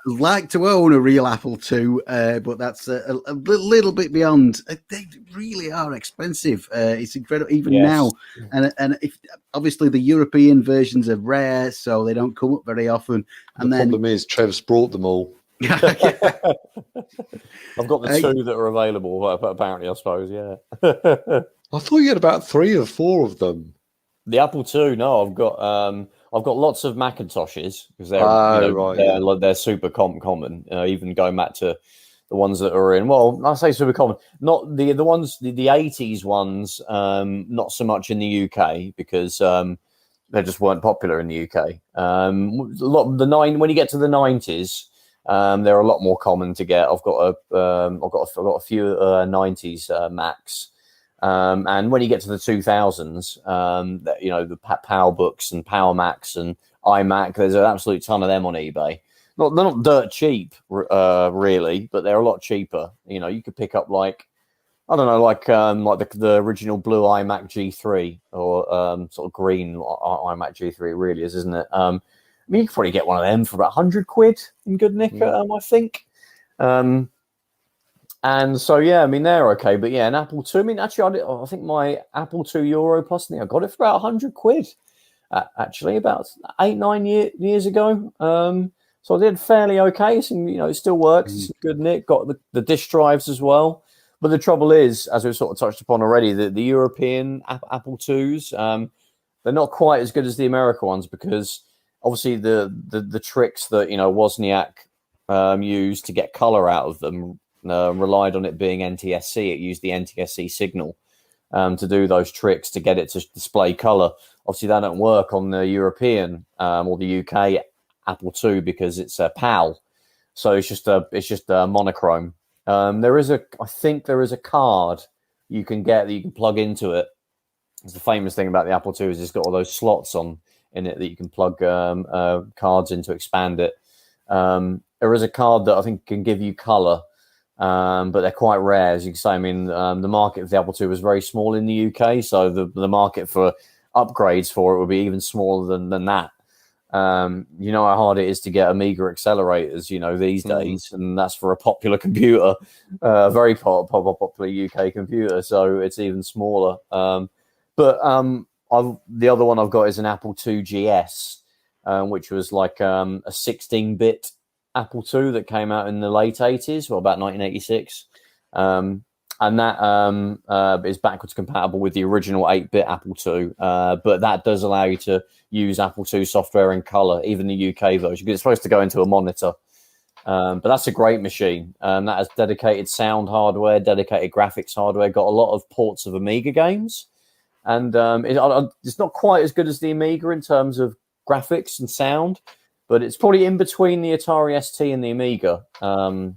like to own a real Apple II, but that's a little bit beyond. They really are expensive. It's incredible even now, and if obviously the European versions are rare, so they don't come up very often. And the problem is Trev's brought them all. I've got the two that are available, apparently, I suppose. Yeah. I thought you had about 3 or 4 of them. The Apple II, no, I've got lots of Macintoshes because they're super common. Even going back to the ones that are in, well, I say super common, not the ones the 80s ones, not so much in the UK because they just weren't popular in the UK. When you get to the 90s. They're a lot more common to get. I've got a few 90s Macs, and when you get to the 2000s, the PowerBooks and Power Macs and iMac, there's an absolute ton of them on eBay. They're not dirt cheap, really, but they're a lot cheaper. You could pick up like the original blue iMac G3 or sort of green iMac G3. It really is, isn't it? I mean, you could probably get one of them for about 100 quid in good nick, I think. And so, yeah, I mean, they're okay. But yeah, an Apple II, I mean, actually, I think my Apple II Euro Plus, I got it for about 100 quid, actually, about 8-9 years ago. So I did fairly okay. So, it still works. It's good nick. Got the disk drives as well. But the trouble is, as we've sort of touched upon already, the European Apple IIs, they're not quite as good as the American ones because obviously the tricks that Wozniak used to get color out of them relied on it being NTSC. It used the NTSC signal to do those tricks to get it to display color. Obviously, that don't work on the European or the UK Apple II because it's a PAL, so it's just a monochrome. I think there is a card you can get that you can plug into it. It's the famous thing about the Apple II is it's got all those slots in it that you can plug cards in to expand it. There is a card that I think can give you color, but they're quite rare, as you can say. I mean, the market for the Apple II was very small in the UK, so the market for upgrades for it would be even smaller than that. You know how hard it is to get Amiga accelerators, these days, and that's for a popular computer, very popular UK computer, so it's even smaller. But the other one I've got is an Apple II GS, which was like a 16-bit Apple II that came out in the late 80s, well, about 1986. And that is backwards compatible with the original 8-bit Apple II, but that does allow you to use Apple II software in color, even the UK version, because it's supposed to go into a monitor. But that's a great machine. That has dedicated sound hardware, dedicated graphics hardware, got a lot of ports of Amiga games. And it's not quite as good as the Amiga in terms of graphics and sound, but it's probably in between the Atari ST and the Amiga. So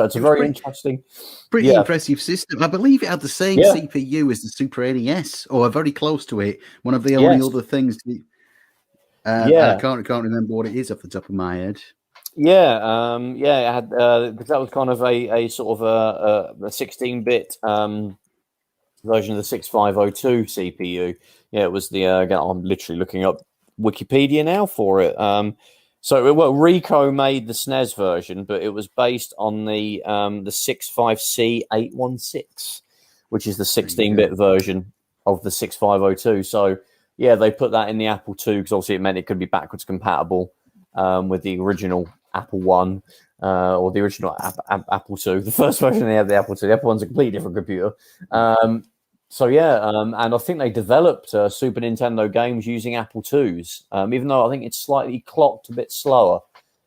it's a very interesting... Pretty impressive system. I believe it had the same CPU as the Super NES, or very close to it. One of the only other things... I can't remember what it is off the top of my head. It had because that was kind of a sort of a 16-bit version of the 6502 CPU. Yeah, it was the. Again, I'm literally looking up Wikipedia now for it. Ricoh made the SNES version, but it was based on the 65C816, which is the 16-bit version of the 6502. So yeah, they put that in the Apple II because obviously it meant it could be backwards compatible with the original Apple One or the original Apple II. The first version they had the Apple II. The Apple One's a completely different computer. And I think they developed Super Nintendo games using Apple IIs, even though I think it's slightly clocked a bit slower.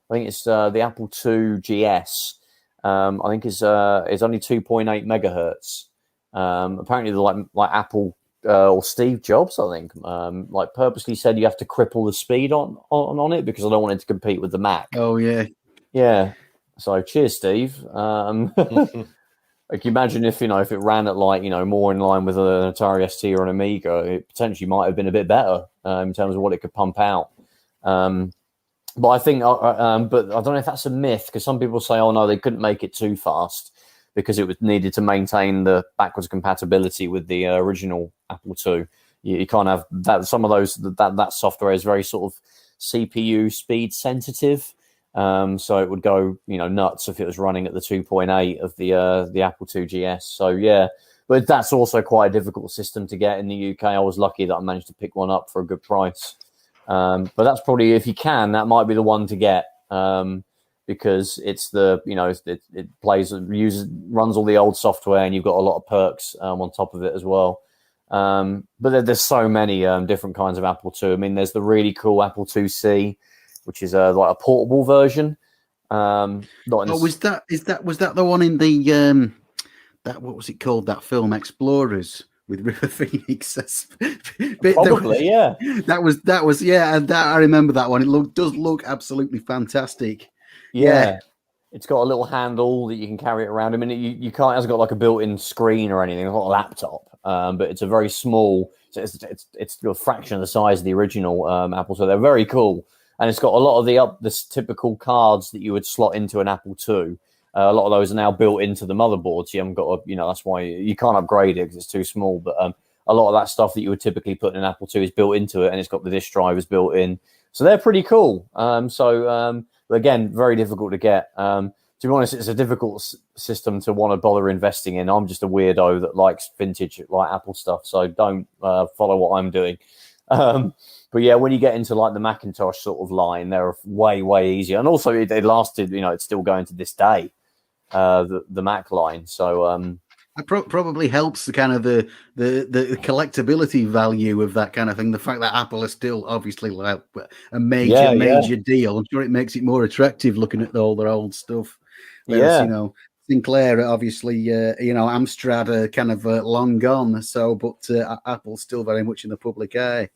I think it's the Apple II GS. I think it's only 2.8 megahertz. Apparently, like Apple or Steve Jobs, I think, like purposely said you have to cripple the speed on it because I don't want it to compete with the Mac. Oh yeah, yeah. So cheers, Steve. Like, imagine if it ran at more in line with an Atari ST or an Amiga, it potentially might have been a bit better in terms of what it could pump out. But I think, but I don't know if that's a myth because some people say, oh no, they couldn't make it too fast because it was needed to maintain the backwards compatibility with the original Apple II. You can't have that. Some of those that software is very sort of CPU speed sensitive. So it would go, nuts if it was running at the 2.8 of the Apple II GS. So yeah, but that's also quite a difficult system to get in the UK. I was lucky that I managed to pick one up for a good price. But that's probably, if you can, that might be the one to get because it's it runs all the old software and you've got a lot of perks on top of it as well. But there's so many different kinds of Apple II. I mean, there's the really cool Apple IIc, which is like a portable version. Was that the one in the what was it called? That film Explorers with River Phoenix. Probably, yeah. That was and I remember that one. It does look absolutely fantastic. Yeah. It's got a little handle that you can carry it around. I mean, you can't. It hasn't got like a built-in screen or anything. It's not a laptop, but it's a very small. It's a fraction of the size of the original Apple. So they're very cool. And it's got a lot of the typical cards that you would slot into an Apple II. A lot of those are now built into the motherboards. You haven't got that's why you can't upgrade it because it's too small. But a lot of that stuff that you would typically put in an Apple II is built into it, and it's got the disk drivers built in. So they're pretty cool. But again, very difficult to get. To be honest, it's a difficult system to want to bother investing in. I'm just a weirdo that likes vintage like Apple stuff, so don't follow what I'm doing. But yeah, when you get into like the Macintosh sort of line, they're way, way easier. And also they lasted, it's still going to this day, the Mac line. So it probably helps the kind of the collectability value of that kind of thing. The fact that Apple is still obviously like a major deal. I'm sure it makes it more attractive looking at all their old stuff. Whereas, Sinclair, obviously, Amstrad are kind of long gone. So, but Apple's still very much in the public eye.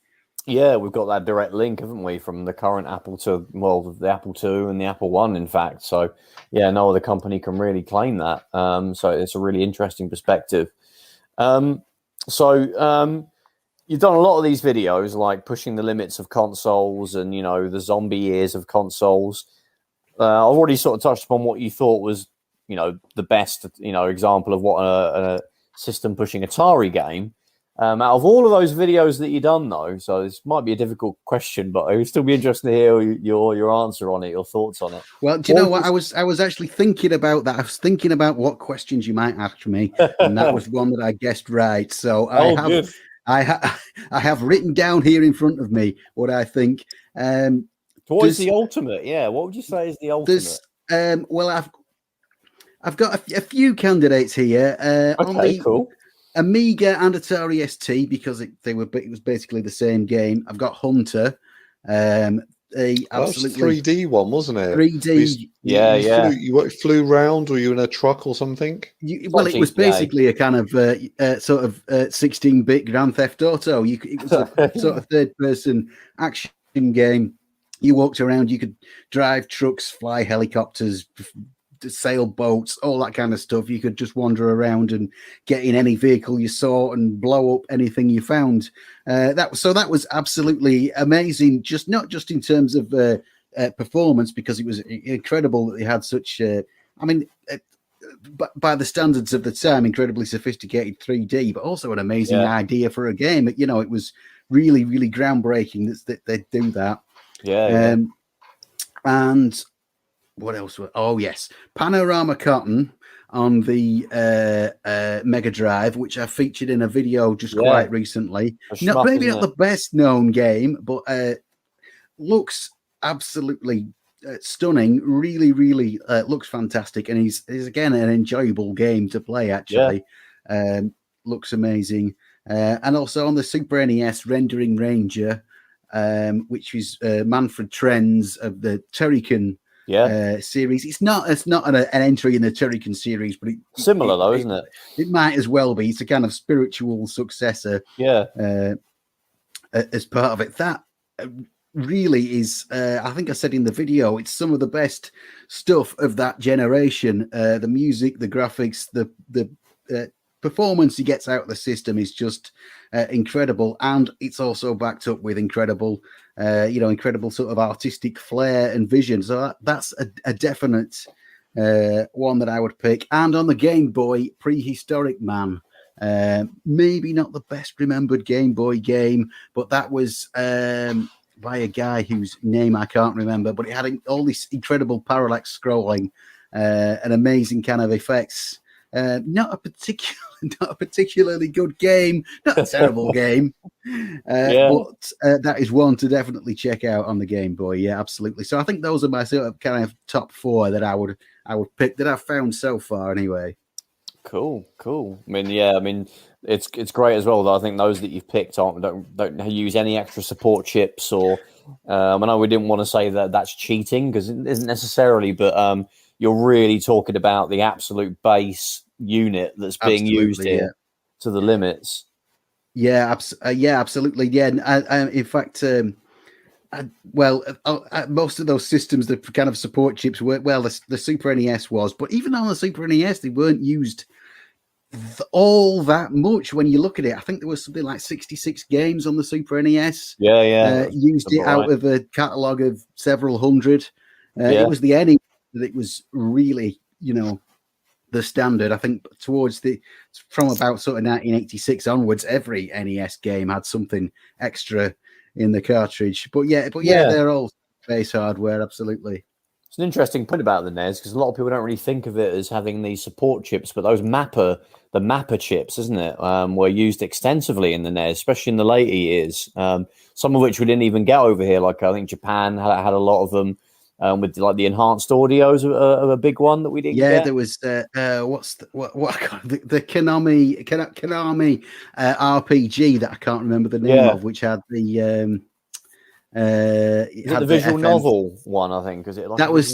Yeah, we've got that direct link, haven't we, from the current Apple to, the Apple II and the Apple One, in fact. So, yeah, no other company can really claim that. So it's a really interesting perspective. You've done a lot of these videos, like pushing the limits of consoles and, the zombie years of consoles. I've already sort of touched upon what you thought was, the best, example of what a system-pushing Atari game. Out of all of those videos that you've done, though, so this might be a difficult question, but I would still be interested to hear your answer on it, your thoughts on it. Well, do you know what? I was actually thinking about that. I was thinking about what questions you might ask me, and that was one that I guessed right. So I I have written down here in front of me what I think. What is the ultimate? Yeah, what would you say is the ultimate? Well, I've got a few candidates here. On the cool. Amiga and Atari ST, because it was basically the same game. I've got Hunter. Absolutely 3D one, wasn't it? 3D. You flew round, or you in a truck or something? It was basically a kind of sort of 16-bit Grand Theft Auto. It was a sort of third-person action game. You walked around. You could drive trucks, fly helicopters, sail boats, all that kind of stuff. You could just wander around and get in any vehicle you saw and blow up anything you found. That was absolutely amazing. Not just in terms of performance, because it was incredible that they had such. By the standards of the time, incredibly sophisticated 3D, but also an amazing idea for a game. It was really, really groundbreaking that they do that. Yeah. And what else? Oh, yes. Panorama Cotton on the Mega Drive, which I featured in a video quite recently. Maybe not the best known game, but looks absolutely stunning. Really, really looks fantastic. And he's again an enjoyable game to play, actually. Looks amazing. And also on the Super NES, Rendering Ranger, which is Manfred Trenz of the Turrican series. It's not an entry in the Turrican series, but similar though, isn't it? It might as well be. It's a kind of spiritual successor. As part of it, that really is. I think I said in the video, it's some of the best stuff of that generation. The music, the graphics, the performance he gets out of the system is just incredible, and it's also backed up with incredible sort of artistic flair and vision. So that's a definite one that I would pick. And on the Game Boy, Prehistoric Man, maybe not the best remembered Game Boy game, but that was by a guy whose name I can't remember, but it had all this incredible parallax scrolling and amazing kind of effects. Not a particularly good game, not a terrible game, but that is one to definitely check out on the Game Boy. Yeah, absolutely. So I think those are my sort of kind of top four that I would pick that I've found so far. Anyway. Cool. I mean, it's great as well. Though I think those that you've picked don't use any extra support chips, or I know we didn't want to say that that's cheating, because it isn't necessarily, but you're really talking about the absolute base unit that's being used here to the limits. Absolutely. In fact, most of those systems, the kind of support chips were, the Super NES was, but even on the Super NES, they weren't used all that much. When you look at it, I think there was something like 66 games on the Super NES. Used it out of a catalogue of several hundred. It was the NES that it was really, the standard. I think from about sort of 1986 onwards, every NES game had something extra in the cartridge. But they're all base hardware. Absolutely. It's an interesting point about the NES, because a lot of people don't really think of it as having these support chips, but the mapper chips, isn't it, were used extensively in the NES, especially in the later years. Some of which we didn't even get over here. Like I think Japan had a lot of them. With like the enhanced audios of a big one that we didn't get. There was the Konami RPG that I can't remember the name of, which had the the visual novel one, I think. Is it like that was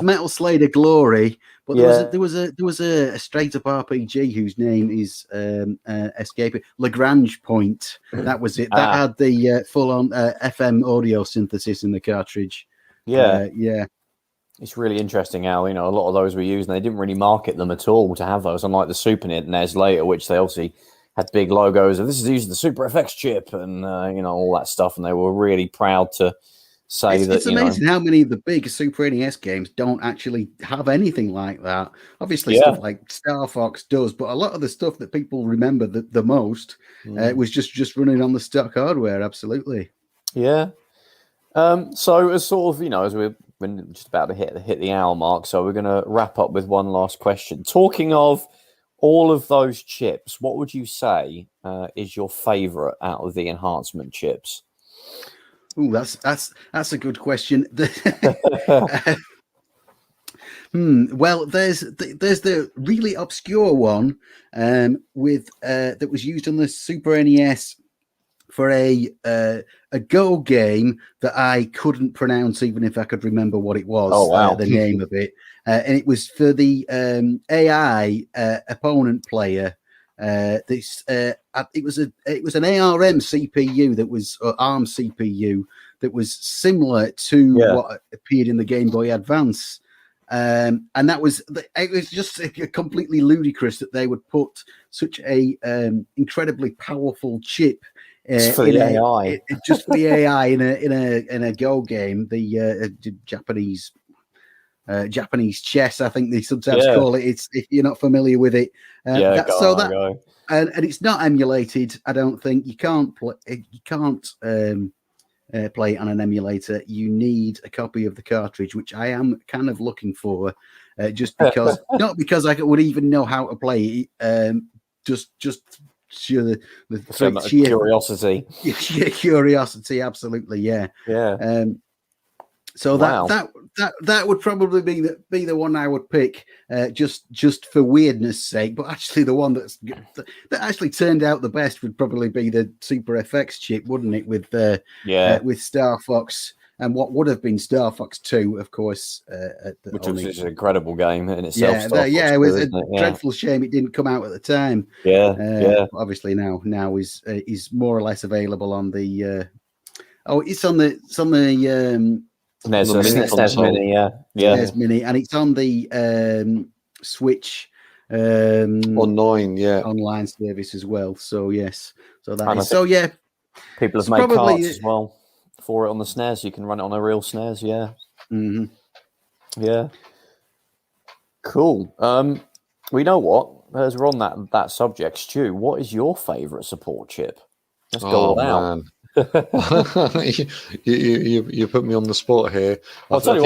Metal Slayer Glory, but there was a straight up RPG whose name is escaping. Lagrange Point. That was it. That had the full on FM audio synthesis in the cartridge. It's really interesting how a lot of those were used, and they didn't really market them at all to have those, unlike the Super NES later, which they obviously had big logos of this is using the Super FX chip and all that stuff, and they were really proud to say that. It's amazing how many of the big Super NES games don't actually have anything like that. Obviously, stuff like Star Fox does, but a lot of the stuff that people remember the most was just running on the stock hardware. Absolutely. So as sort of, as we're just about to hit the hour mark, so we're going to wrap up with one last question. Talking of all of those chips, what would you say is your favorite out of the enhancement chips? Oh, that's a good question. Well, there's the really obscure one with that was used on the Super NES for a Go game that I couldn't pronounce, even if I could remember what it was. Oh, wow. The name of it, and it was for the AI opponent player. It was an ARM CPU that was ARM CPU that was similar to what appeared in the Game Boy Advance. And it was just completely ludicrous that they would put such a incredibly powerful chip just for the AI in a Go game, the Japanese chess, I think they sometimes call it. It's if you're not familiar with it, and it's not emulated. I don't think you can't play it on an emulator. You need a copy of the cartridge, which I am kind of looking for, just because not because I would even know how to play it, just sheer curiosity. Yeah, curiosity, absolutely, yeah. So that would probably be the one I would pick, just for weirdness' sake. But actually, the one that actually turned out the best would probably be the Super FX chip, wouldn't it? With Star Fox and what would have been Star Fox 2, of course, which was an incredible game in itself. It was a dreadful shame it didn't come out at the time. Obviously now is more or less available on the. It's on the SNES Mini, SNES Mini, and it's on the Switch online service as well. So yes, people have made carts as well for it on the SNES. You can run it on a real SNES, Cool. We know what, as we're on that subject, Stu, what is your favourite support chip? Let's go all out. you put me on the spot here. I think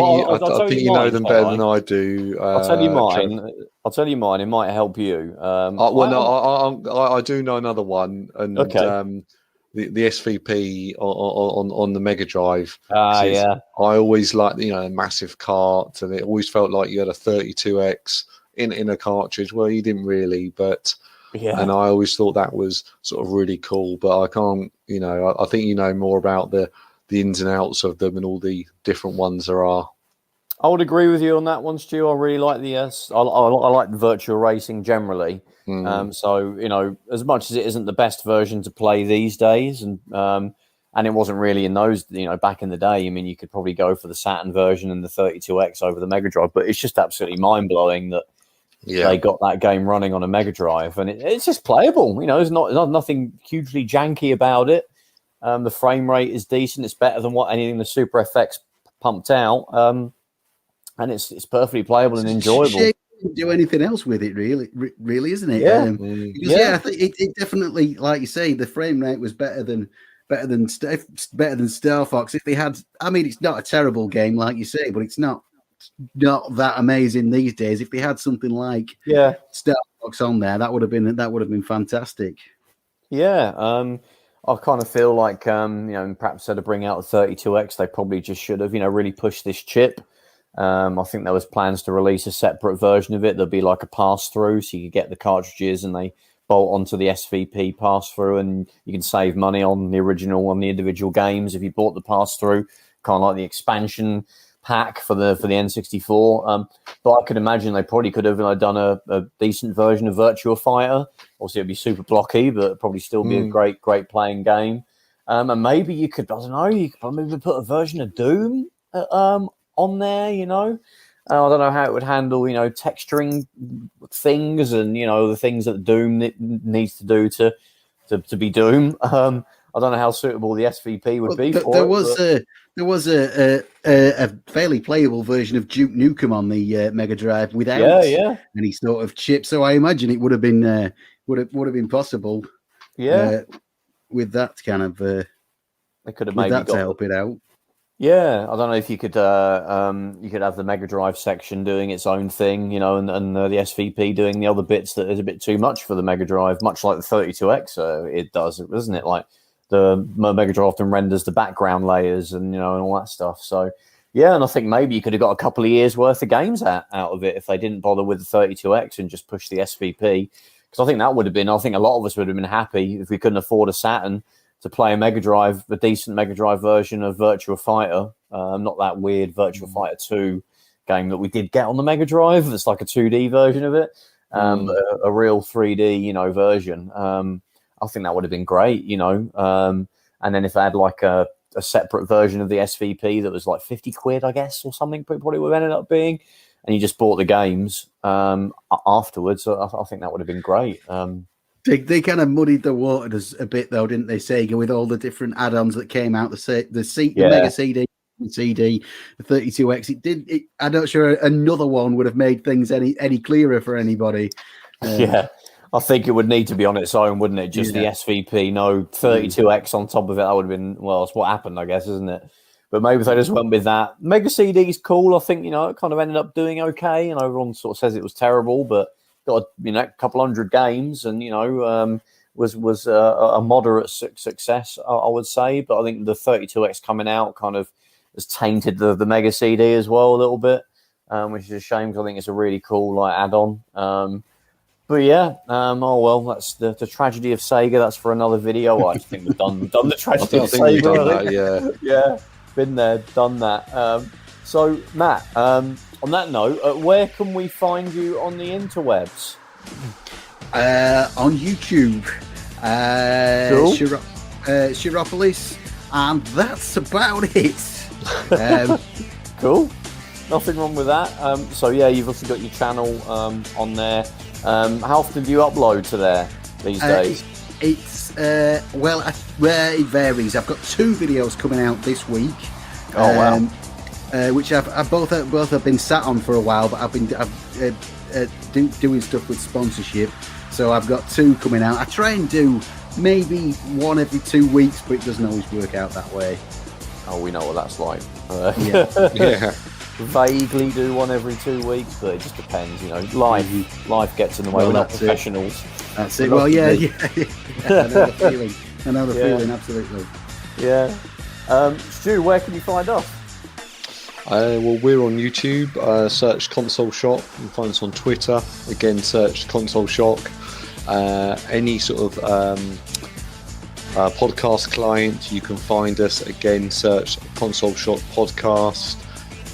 you know them better than I do. I'll tell you mine. I'll tell you mine. It might help you. I do know another one, and the SVP on the Mega Drive. I always liked a massive cart, and it always felt like you had a 32X in a cartridge. Well, you didn't really, but. Yeah. And I always thought that was sort of really cool, but I can't, I think you know more about the ins and outs of them and all the different ones there are. I would agree with you on that one, Stu. I really like I like the virtual racing generally. So, as much as it isn't the best version to play these days, and it wasn't really in those, back in the day. I mean, you could probably go for the Saturn version and the 32X over the Mega Drive, but it's just absolutely mind-blowing that they got that game running on a Mega Drive, and it's just playable. There's not nothing hugely janky about it. The frame rate is decent. It's better than anything the Super FX pumped out, and it's perfectly playable and enjoyable. You can't do anything else with it, really, isn't it? I think it definitely, like you say, the frame rate was better than Star Fox. If they had, it's not a terrible game, like you say, but it's not that amazing these days. If they had something like Star Fox on there, that would have been fantastic. I kind of feel like perhaps instead of bringing out the 32X, they probably just should have really pushed this chip. I think there was plans to release a separate version of it. There'd be like a pass through, so you could get the cartridges and they bolt onto the SVP pass through, and you can save money on the individual games if you bought the pass through, kind of like the expansion pack for the N64, but I could imagine they probably could have done a decent version of Virtua Fighter. Obviously, it'd be super blocky, but it'd probably still be a great playing game. And maybe you could probably put a version of Doom on there. I don't know how it would handle texturing things and the things that Doom needs to do to be Doom. I don't know how suitable the SVP would be for it. There was a fairly playable version of Duke Nukem on the Mega Drive without any sort of chip, so I imagine it would have been possible. With that kind of they could have maybe to help it out. Yeah, I don't know if you could have the Mega Drive section doing its own thing, and the SVP doing the other bits that is a bit too much for the Mega Drive, much like the 32X it does, isn't it? Like the Mega Drive often renders the background layers and and all that stuff. So yeah, and I think maybe you could have got a couple of years worth of games out of it if they didn't bother with the 32X and just push the SVP. Because I think that would have been, I think a lot of us would have been happy if we couldn't afford a Saturn to play a decent Mega Drive version of Virtua Fighter, not that weird Virtua Fighter 2 game that we did get on the Mega Drive. It's like a 2D version of it, a real 3D, version. I think that would have been great, and then if I had like a separate version of the SVP that was like 50 quid, I guess, or something, probably would have ended up being, and you just bought the games afterwards. I think that would have been great. They kind of muddied the waters a bit, though, didn't they, Sega, with all the different add-ons that came out, the Mega CD, the 32X. I'm not sure another one would have made things any clearer for anybody. Yeah, I think it would need to be on its own, wouldn't it? Just the SVP, no 32X on top of it. That would have been, well, that's what happened, I guess, isn't it? But maybe if they just went with that. Mega CD is cool. I think, it kind of ended up doing okay. Everyone sort of says it was terrible, but got a couple hundred games, and was a moderate success, I would say. But I think the 32X coming out kind of has tainted the Mega CD as well a little bit, which is a shame because I think it's a really cool add-on. But yeah, oh well, that's the tragedy of Sega. That's for another video. I just think we've done the tragedy of Sega. Yeah, been there, done that. So Matt, on that note, where can we find you on the interwebs? On YouTube, cool. Sharopolis, and that's about it. Cool. Nothing wrong with that. So yeah, you've also got your channel on there. How often do you upload to there these days? It's it varies. I've got 2 videos coming out this week. Oh wow. Which I've both have been sat on for a while, but I've been doing stuff with sponsorship. So I've got 2 coming out. I try and do maybe 1 every 2 weeks, but it doesn't always work out that way. Oh, we know what that's like. Yeah. Vaguely do 1 every 2 weeks, but it just depends. Life gets in the way. We're not professionals. That's it. Well, yeah. I know the feeling. Absolutely. Yeah. Stu, where can you find us? Well, we're on YouTube. Search Console Shock. You can find us on Twitter. Again, search Console Shock. Any sort of podcast client, you can find us. Again, search Console Shock Podcast.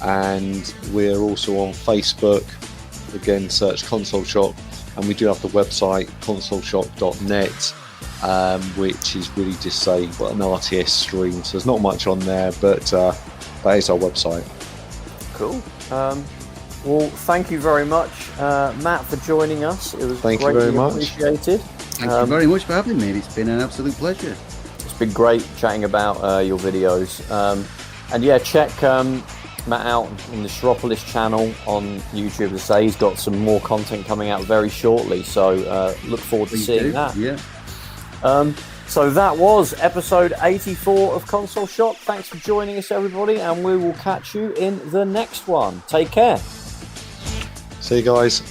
And we're also on Facebook. Again, search Console Shock. And we do have the website, consoleshock.net, which is really just an RTS stream. So there's not much on there, but that is our website. Cool. Well, thank you very much, Matt, for joining us. It was greatly appreciated. Thank you very much for having me. It's been an absolute pleasure. It's been great chatting about your videos. And yeah, check Matt out on the Sharopolis channel on YouTube. As I say, he's got some more content coming out very shortly, so look forward to seeing that. Yeah. So that was episode 84 of Console Shock. Thanks for joining us, everybody, and we will catch you in the next one. Take care. See you guys.